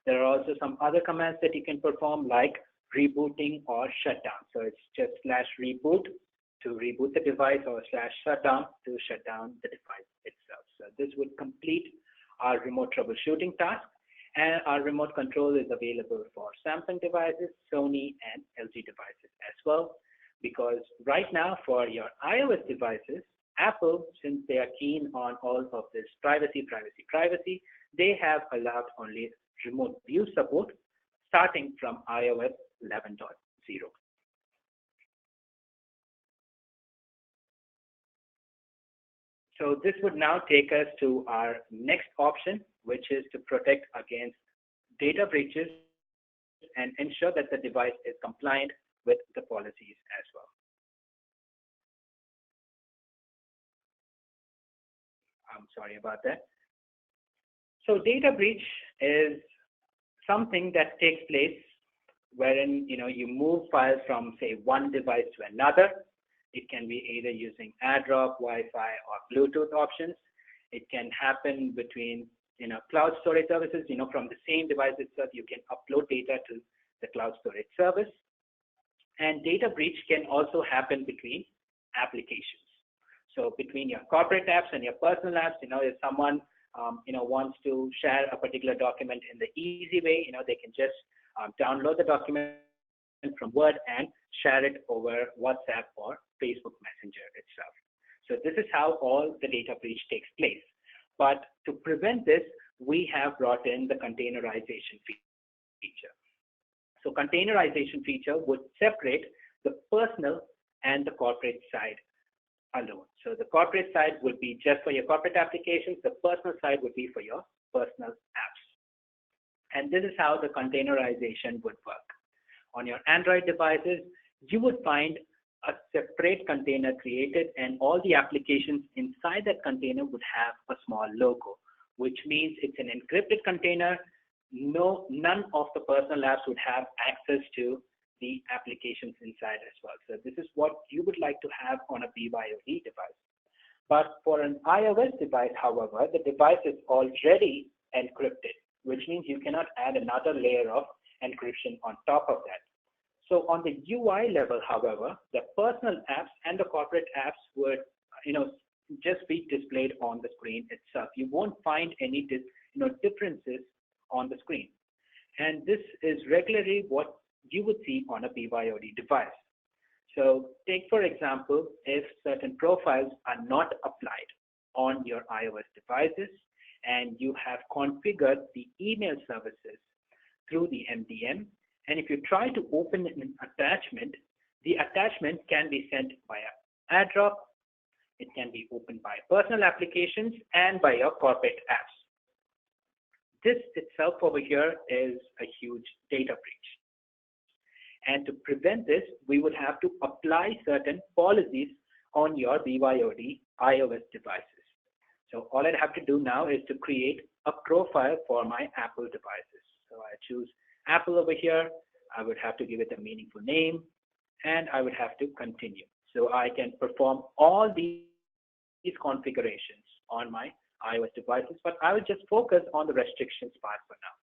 There are also some other commands that you can perform, like rebooting or shutdown. So it's just /reboot to reboot the device, or /shutdown to shut down the device itself. So this would complete our remote troubleshooting task, and our remote control is available for Samsung devices, Sony, and LG devices as well. Because right now for your iOS devices, Apple, since they are keen on all of this privacy, they have allowed only remote view support starting from iOS 11.0. So this would now take us to our next option, which is to protect against data breaches and ensure that the device is compliant with the policies as well. I'm sorry about that. So data breach is something that takes place wherein you move files from, say, one device to another. It can be either using AirDrop, Wi-Fi, or Bluetooth options. It can happen between cloud storage services. From the same device itself, you can upload data to the cloud storage service. And data breach can also happen between applications. So between your corporate apps and your personal apps, if someone wants to share a particular document in the easy way, they can just download the document from Word and share it over WhatsApp or Facebook Messenger itself. So this is how all the data breach takes place. But to prevent this, we have brought in the containerization feature. So containerization feature would separate the personal and the corporate side alone. So the corporate side would be just for your corporate applications. The personal side would be for your personal apps. And this is how the containerization would work. On your Android devices, you would find a separate container created, and all the applications inside that container would have a small logo, which means it's an encrypted container. None of the personal apps would have access to the applications inside as well. So this is what you would like to have on a BYOD device. But for an iOS device, however, the device is already encrypted, which means you cannot add another layer of encryption on top of that. So on the UI level, however, the personal apps and the corporate apps would, just be displayed on the screen itself. You won't find any, differences on the screen. And this is regularly what you would see on a BYOD device. So take, for example, if certain profiles are not applied on your iOS devices and you have configured the email services through the MDM, and if you try to open an attachment, the attachment can be sent via AirDrop, it can be opened by personal applications and by your corporate apps. This itself over here is a huge data breach. And to prevent this, we would have to apply certain policies on your BYOD iOS devices. So all I'd have to do now is to create a profile for my Apple devices. So I choose Apple over here. I would have to give it a meaningful name, and I would have to continue. So I can perform all these configurations on my iOS devices, but I will just focus on the restrictions part for now.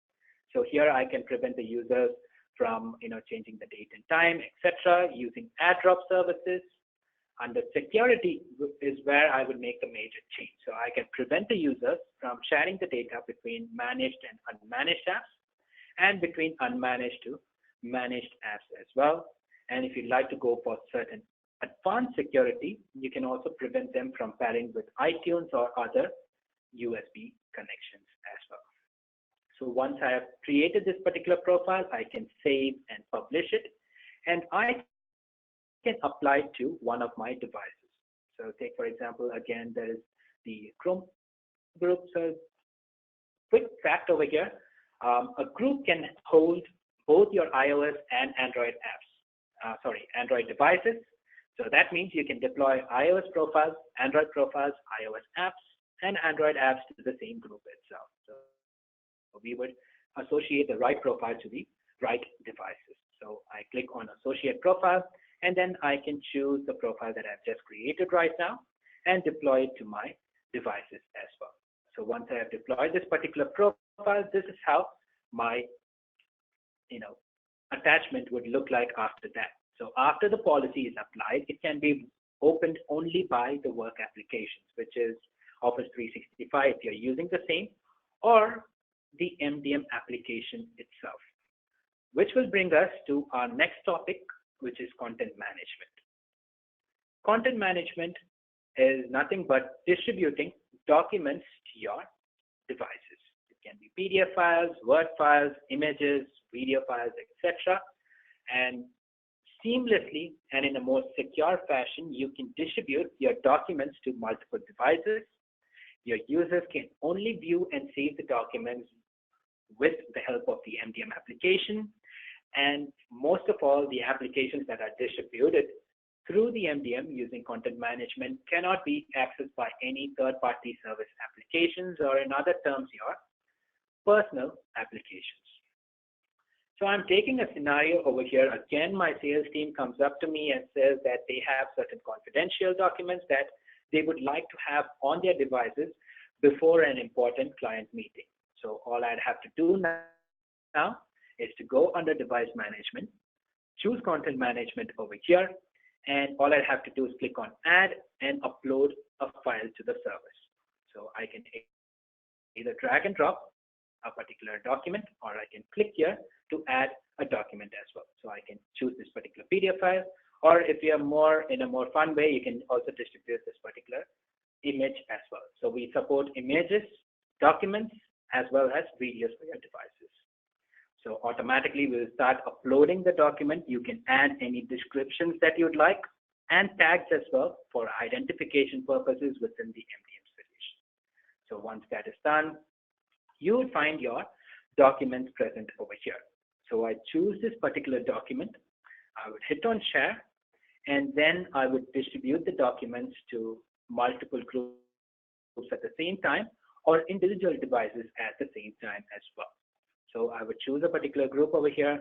So here I can prevent the users from changing the date and time, etc., using add drop services. Under security is where I would make a major change. So I can prevent the users from sharing the data between managed and unmanaged apps, and between unmanaged to managed apps as well. And if you'd like to go for certain advanced security, you can also prevent them from pairing with iTunes or other USB connections as well. So once I have created this particular profile, I can save and publish it, and I can apply it to one of my devices. So take, for example, again, there is the Chrome group. So quick fact over here, a group can hold both your iOS and Android apps, Android devices. So that means you can deploy iOS profiles, Android profiles, iOS apps, and Android apps to the same group itself. So we would associate the right profile to the right devices. So I click on Associate Profile, and then I can choose the profile that I've just created right now and deploy it to my devices as well. So once I have deployed this particular profile, this is how my attachment would look like after that. So after the policy is applied, it can be opened only by the work applications, which is Office 365 if you're using the same, or the MDM application itself, which will bring us to our next topic, which is content management. Content management is nothing but distributing documents to your devices. It can be PDF files, Word files, images, video files, etc. And seamlessly and in a more secure fashion, you can distribute your documents to multiple devices. Your users can only view and save the documents with the help of the MDM application. And most of all, the applications that are distributed through the MDM using content management cannot be accessed by any third-party service applications, or in other terms, your personal applications. So I'm taking a scenario over here. Again, my sales team comes up to me and says that they have certain confidential documents that they would like to have on their devices before an important client meeting. So all I'd have to do now is to go under device management, choose content management over here, and all I'd have to do is click on add and upload a file to the service. So I can either drag and drop a particular document, or I can click here to add a document as well. So I can choose this particular PDF file, or if you are in a more fun way, you can also distribute this particular image as well. So we support images, documents, as well as videos for your devices. So automatically we'll start uploading the document. You can add any descriptions that you'd like and tags as well for identification purposes within the MDM solution. So once that is done, you will find your documents present over here. So I choose this particular document. I would hit on share, and then I would distribute the documents to multiple groups at the same time, or individual devices at the same time as well. So I would choose a particular group over here.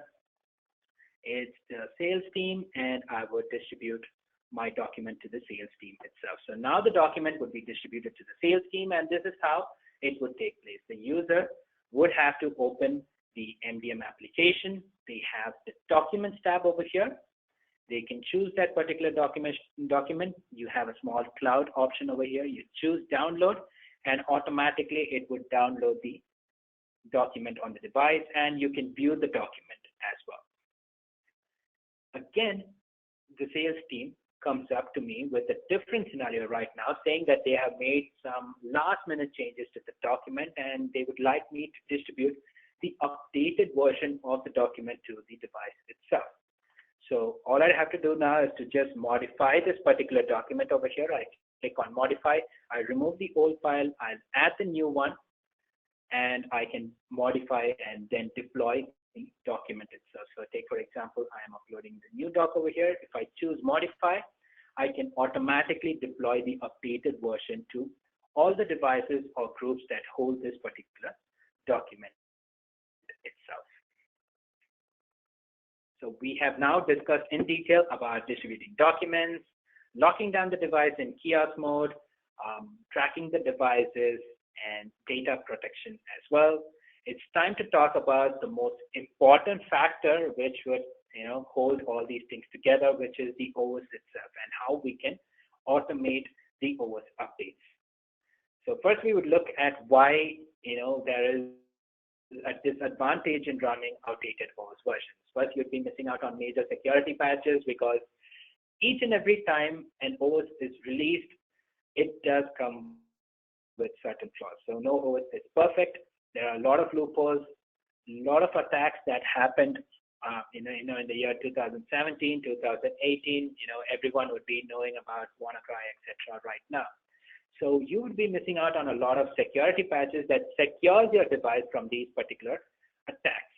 It's the sales team, and I would distribute my document to the sales team itself. So now the document would be distributed to the sales team, and this is how it would take place. The user would have to open the MDM application. They have the Documents tab over here. They can choose that particular document. You have a small cloud option over here. You choose Download, and automatically it would download the document on the device, and you can view the document as well. Again, the sales team comes up to me with a different scenario right now, saying that they have made some last-minute changes to the document, and they would like me to distribute the updated version of the document to the device itself. So all I have to do now is to just modify this particular document over here. I click on Modify. I remove the old file. I'll add the new one, and I can modify and then deploy the document itself. So take, for example, I am uploading the new doc over here. If I choose Modify, I can automatically deploy the updated version to all the devices or groups that hold this particular document itself. So we have now discussed in detail about distributing documents, locking down the device in kiosk mode, tracking the devices, and data protection as well. It's time to talk about the most important factor which would hold all these things together, which is the OS itself and how we can automate the OS updates. So first we would look at why there is a disadvantage in running outdated OS versions. First, you'd be missing out on major security patches because each and every time an OS is released, it does come with certain flaws. So no OS is perfect. There are a lot of loopholes, a lot of attacks that happened in the year 2017, 2018. Everyone would be knowing about WannaCry, etc. right now. So you would be missing out on a lot of security patches that secures your device from these particular attacks.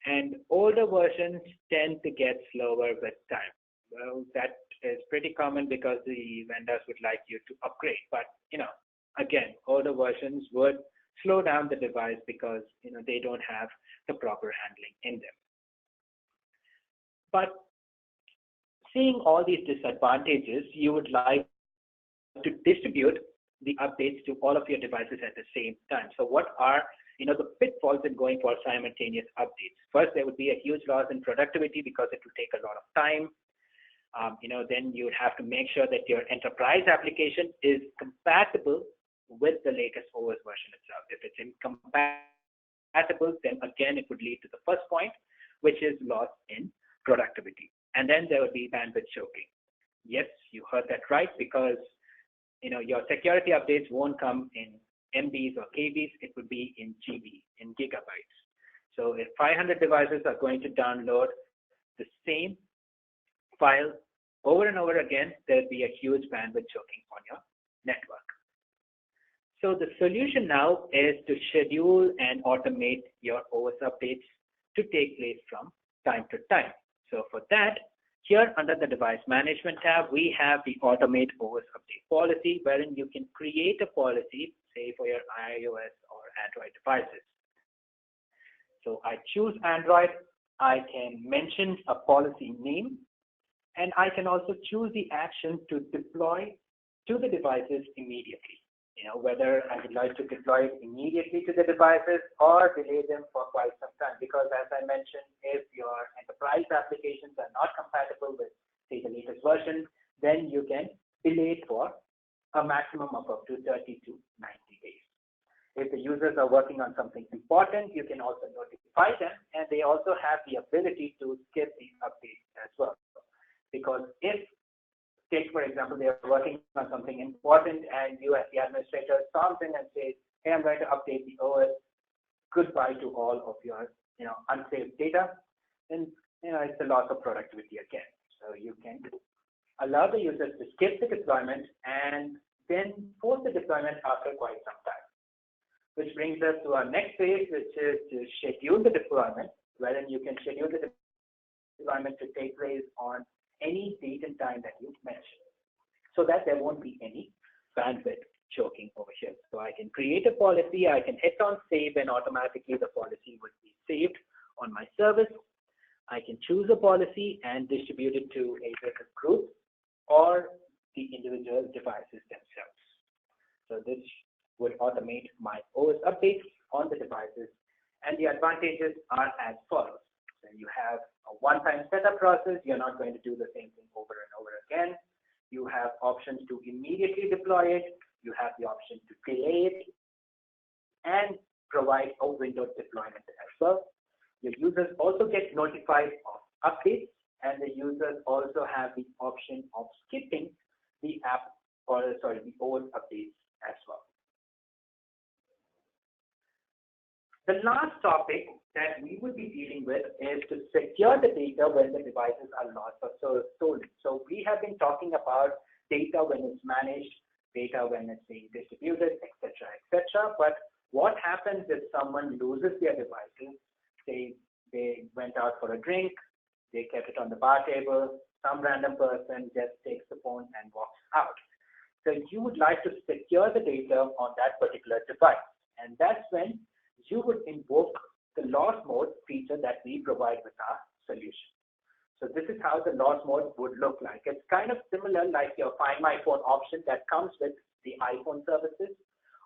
And older versions tend to get slower with time. Well, that is pretty common because the vendors would like you to upgrade. But, again, older versions would slow down the device because, they don't have the proper handling in them. But seeing all these disadvantages, you would like to distribute the updates to all of your devices at the same time. So what are the pitfalls in going for simultaneous updates? First, there would be a huge loss in productivity because it will take a lot of time. Then you would have to make sure that your enterprise application is compatible with the latest OS version itself. If it's incompatible, then again it would lead to the first point, which is loss in productivity. And then there would be bandwidth choking. Yes, you heard that right, because your security updates won't come in MBs or KBs, it would be in GB, in gigabytes. So if 500 devices are going to download the same file over and over again, there'll be a huge bandwidth choking on your network. So the solution now is to schedule and automate your OS updates to take place from time to time. So for that, here under the device management tab, we have the automate OS update policy, wherein you can create a policy, say for your iOS or Android devices. So I choose Android, I can mention a policy name, and I can also choose the action to deploy to the devices immediately. Whether I would like to deploy it immediately to the devices or delay them for quite some time. Because as I mentioned, if your enterprise applications are not compatible with, say, the latest version, then you can delay it for a maximum of up to 30 to 90 days. If the users are working on something important, you can also notify them, and they also have the ability to skip the updates as well. Because if, take for example, they are working on something important and you as the administrator storms in and says, hey, I'm going to update the OS, goodbye to all of your unsaved data, then it's a loss of productivity again. So you can allow the users to skip the deployment and then force the deployment after quite some time. Which brings us to our next phase, which is to schedule the deployment, wherein you can schedule the deployment to take place on any date and time that you mentioned, so that there won't be any bandwidth choking over here. So I can create a policy, I can hit on save, and automatically the policy would be saved on my service. I can choose a policy and distribute it to either the group or the individual devices themselves. So this would automate my OS updates on the devices, and the advantages are as follows. So you have a one-time setup process. You're not going to do the same thing over and over again. You have options to immediately deploy it. You have the option to delay it and provide a windowed deployment as well. Your users also get notified of updates, and the users also have the option of skipping the the OS updates as well. The last topic that we would be dealing with is to secure the data when the devices are lost or stolen. So we have been talking about data when it's managed, data when it's being distributed, etc., etc. But what happens if someone loses their devices? Say they went out for a drink, they kept it on the bar table, some random person just takes the phone and walks out. So you would like to secure the data on that particular device, and that's when you would invoke the loss mode feature that we provide with our solution. So this is how the loss mode would look like. It's kind of similar like your Find My Phone option that comes with the iPhone services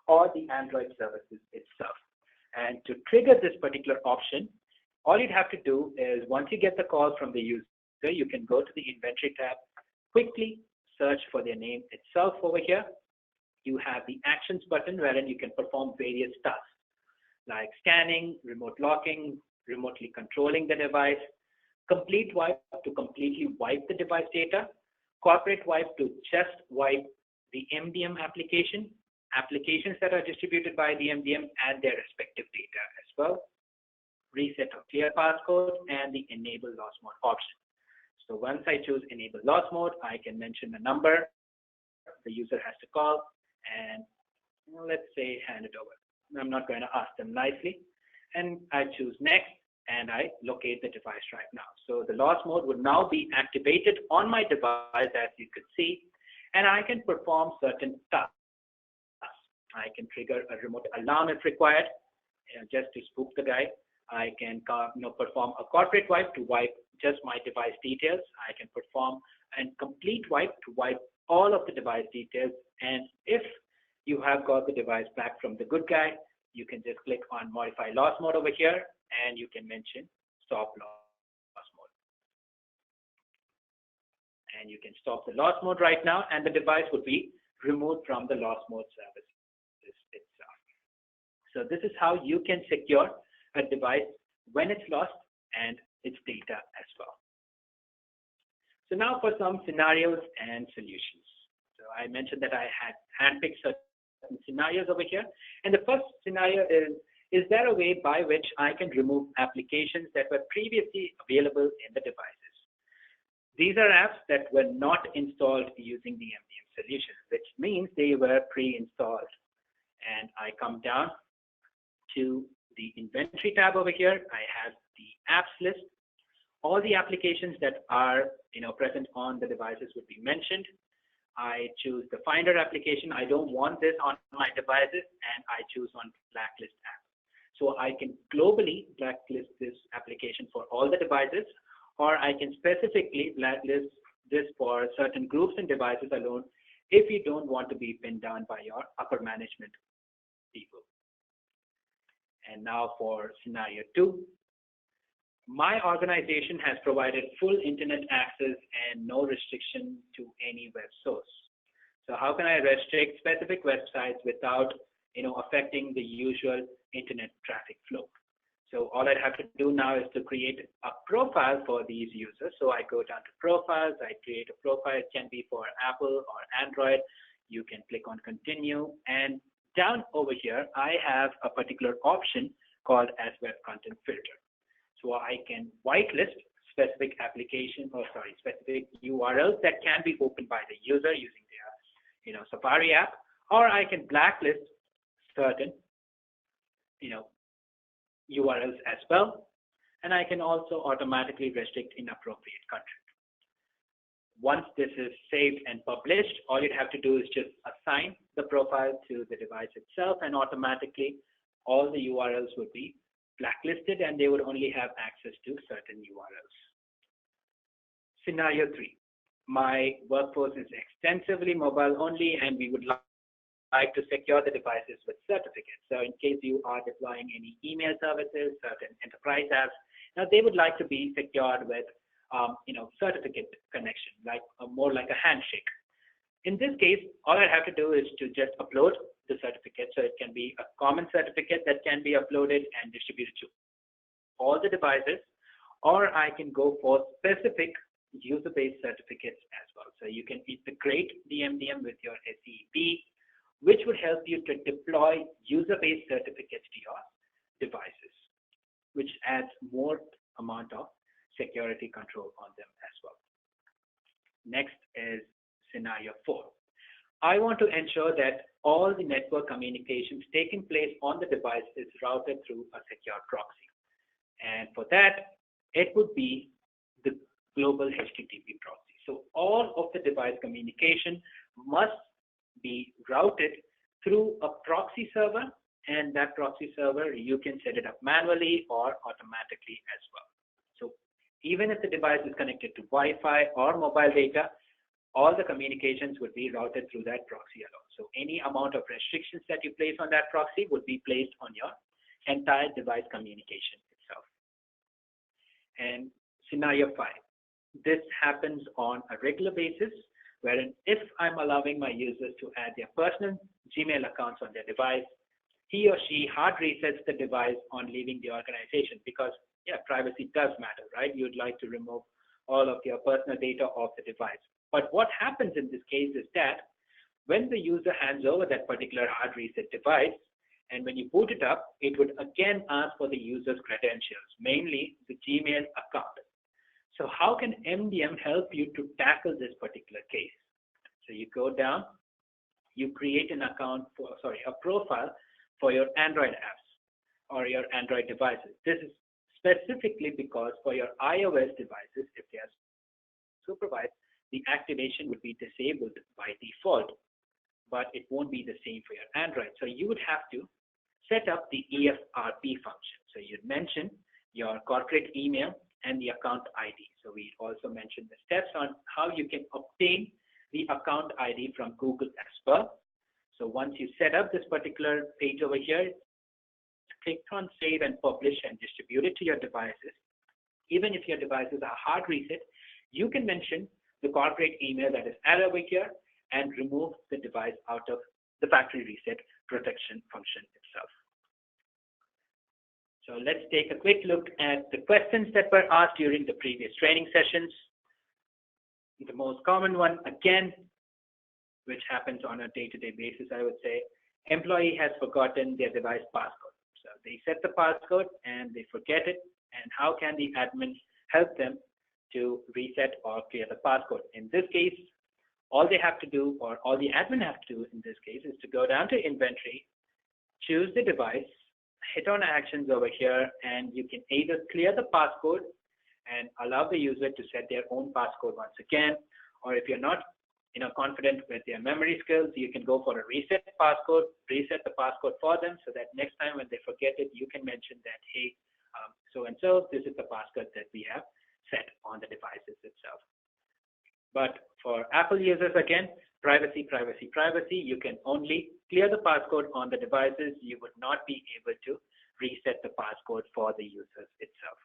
or the Android services itself. And to trigger this particular option, all you'd have to do is once you get the call from the user, you can go to the inventory tab, quickly search for their name itself over here. You have the actions button wherein you can perform various tasks like scanning, remote locking, remotely controlling the device, complete wipe to completely wipe the device data, corporate wipe to just wipe the MDM application, applications that are distributed by the MDM and their respective data as well, reset or clear passcode, and the enable loss mode option. So once I choose enable loss mode, I can mention the number the user has to call, and let's say hand it over. I'm not going to ask them nicely. And I choose next, and I locate the device right now. So the loss mode would now be activated on my device, as you could see, and I can perform certain tasks. I can trigger a remote alarm if required, just to spook the guy. I can perform a corporate wipe to wipe just my device details. I can perform a complete wipe to wipe all of the device details. And if you have got the device back from the good guy, you can just click on modify loss mode over here, and you can mention stop loss mode. And you can stop the loss mode right now, and the device would be removed from the loss mode service itself. So this is how you can secure a device when it's lost and its data as well. So now for some scenarios and solutions. So I mentioned that I had handpicked certain scenarios over here. And the first scenario is there a way by which I can remove applications that were previously available in the devices? These are apps that were not installed using the MDM solution, which means they were pre-installed. And I come down to the inventory tab over here. I have the apps list. All the applications that are present on the devices would be mentioned. I choose the Finder application. I don't want this on my devices, and I choose on blacklist app. So I can globally blacklist this application for all the devices, or I can specifically blacklist this for certain groups and devices alone if you don't want to be pinned down by your upper management people. And now for scenario 2. My organization has provided full internet access and no restriction to any web source. So how can I restrict specific websites without affecting the usual internet traffic flow? So all I'd have to do now is to create a profile for these users. So I go down to profiles, I create a profile. It can be for Apple or Android. You can click on continue, and down over here, I have a particular option called as web content filter. So I can whitelist specific specific URLs that can be opened by the user using their, Safari app, or I can blacklist certain, URLs as well, and I can also automatically restrict inappropriate content. Once this is saved and published, all you'd have to do is just assign the profile to the device itself, and automatically all the URLs would be blacklisted, and they would only have access to certain URLs. Scenario 3. My workforce is extensively mobile only, and we would like to secure the devices with certificates. So in case you are deploying any email services, certain enterprise apps, now they would like to be secured with certificate connection, like more like a handshake. In this case, all I have to do is to just upload the certificate. So it can be a common certificate that can be uploaded and distributed to all the devices, or I can go for specific user-based certificates as well. So you can integrate the MDM with your SEP, which would help you to deploy user-based certificates to your devices, which adds more amount of security control on them as well. Next is scenario 4. I want to ensure that all the network communications taking place on the device is routed through a secure proxy. And for that, it would be the global HTTP proxy. So all of the device communication must be routed through a proxy server, and that proxy server, you can set it up manually or automatically as well. So Even if the device is connected to Wi-Fi or mobile data, all the communications would be routed through that proxy alone. So any amount of restrictions that you place on that proxy would be placed on your entire device communication itself. And scenario 5, this happens on a regular basis, wherein if I'm allowing my users to add their personal Gmail accounts on their device, he or she hard resets the device on leaving the organization because, yeah, privacy does matter, right? You'd like to remove all of your personal data off the device. But what happens in this case is that when the user hands over that particular hard reset device, and when you boot it up, it would again ask for the user's credentials, mainly the Gmail account. So how can MDM help you to tackle this particular case? So you go down, you create an account for, a profile for your Android apps or your Android devices. This is specifically because for your iOS devices, if they are supervised, the activation would be disabled by default, but it won't be the same for your Android. So you would have to set up the EFRP function. So you'd mention your corporate email and the account ID. So we also mentioned the steps on how you can obtain the account ID from Google as well. So once you set up this particular page over here, click on save and publish and distribute it to your devices. Even if your devices are hard reset, you can mention the corporate email that is added over here and remove the device out of the factory reset protection function itself. So let's take a quick look at the questions that were asked during the previous training sessions. The most common one, again, which happens on a day-to-day basis, I would say, employee has forgotten their device passcode. So they set the passcode and they forget it, and how can the admin help them to reset or clear the passcode? In this case, all they have to do, or all the admin have to do in this case, is to go down to inventory, choose the device, hit on actions over here, and you can either clear the passcode and allow the user to set their own passcode once again, or if you're not confident with their memory skills, you can go for a reset passcode, reset the passcode for them so that next time when they forget it, you can mention that, hey, so-and-so, this is the passcode that we have set on the devices itself. But for Apple users, again, privacy, privacy, privacy. You can only clear the passcode on the devices. You would not be able to reset the passcode for the users itself.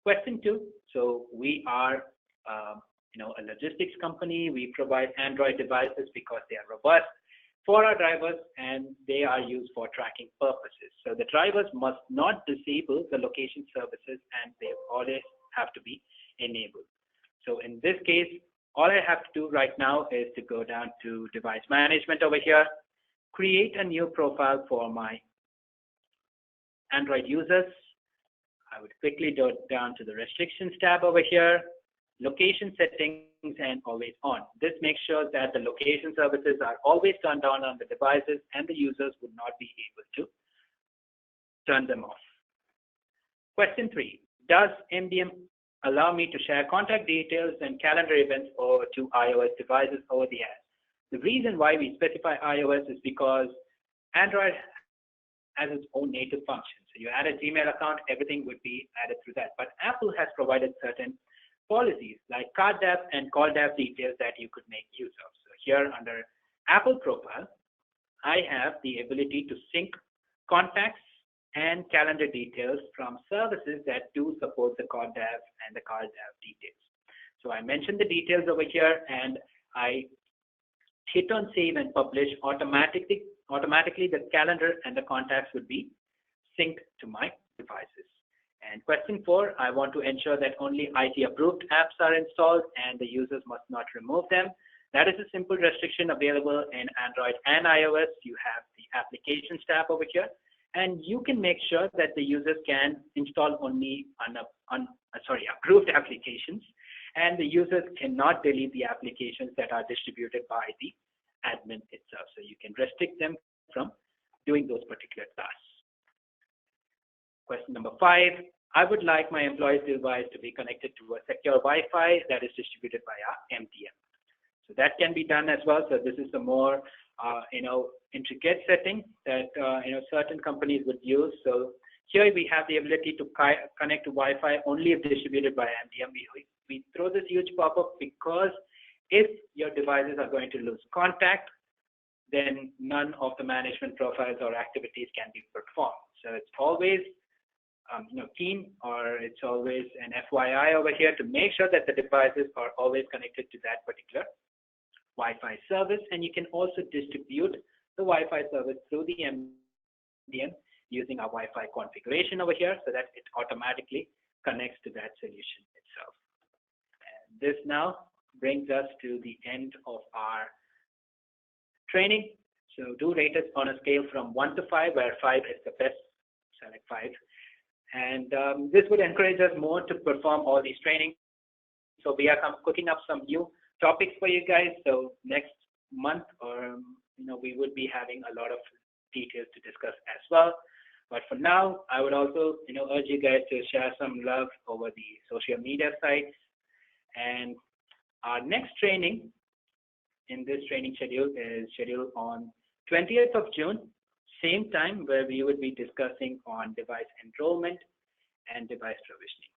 Question 2. So we are a logistics company. We provide Android devices because they are robust for our drivers and they are used for tracking purposes. So the drivers must not disable the location services and they always have to be enabled. So in this case, all I have to do right now is to go down to device management over here, create a new profile for my Android users. I would quickly go down to the restrictions tab over here, location settings and always on. This makes sure that the location services are always turned on the devices and the users would not be able to turn them off. Question 3, does MDM allow me to share contact details and calendar events over to iOS devices over the air? The reason why we specify iOS is because Android has its own native function. So you add a Gmail account, everything would be added through that. But Apple has provided certain policies like card depth and call depth details that you could make use of. So here under Apple profile, I have the ability to sync contacts and calendar details from services that do support the card depth and the card depth details. So I mentioned the details over here and I hit on save and publish. Automatically the calendar and the contacts would be synced to my devices. And question 4, I want to ensure that only IT approved apps are installed and the users must not remove them. That is a simple restriction available in Android and iOS. You have the applications tab over here, and you can make sure that the users can install only approved applications, and the users cannot delete the applications that are distributed by the admin itself. So you can restrict them from doing those particular tasks. Question number 5, I would like my employee's device to be connected to a secure Wi-Fi that is distributed via MDM. So that can be done as well. So this is a more intricate setting that certain companies would use. So Here we have the ability to connect to Wi-Fi only if distributed by MDM. We throw this huge pop-up because if your devices are going to lose contact, then none of the management profiles or activities can be performed. So it's always keen, or it's always an FYI over here to make sure that the devices are always connected to that particular Wi-Fi service. And you can also distribute the Wi-Fi service through the MDM using our Wi-Fi configuration over here so that it automatically connects to that solution itself. And this now brings us to the end of our training. So do rate us on a scale from 1 to 5, where 5 is the best. Select 5. And this would encourage us more to perform all these trainings. So we are cooking up some new topics for you guys. So next month, or we would be having a lot of details to discuss as well. But for now, I would also urge you guys to share some love over the social media sites. And our next training in this training schedule is scheduled on 20th of June, same time, where we would be discussing on device enrollment and device provisioning.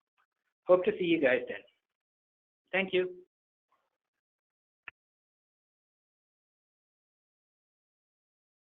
Hope to see you guys then. Thank you.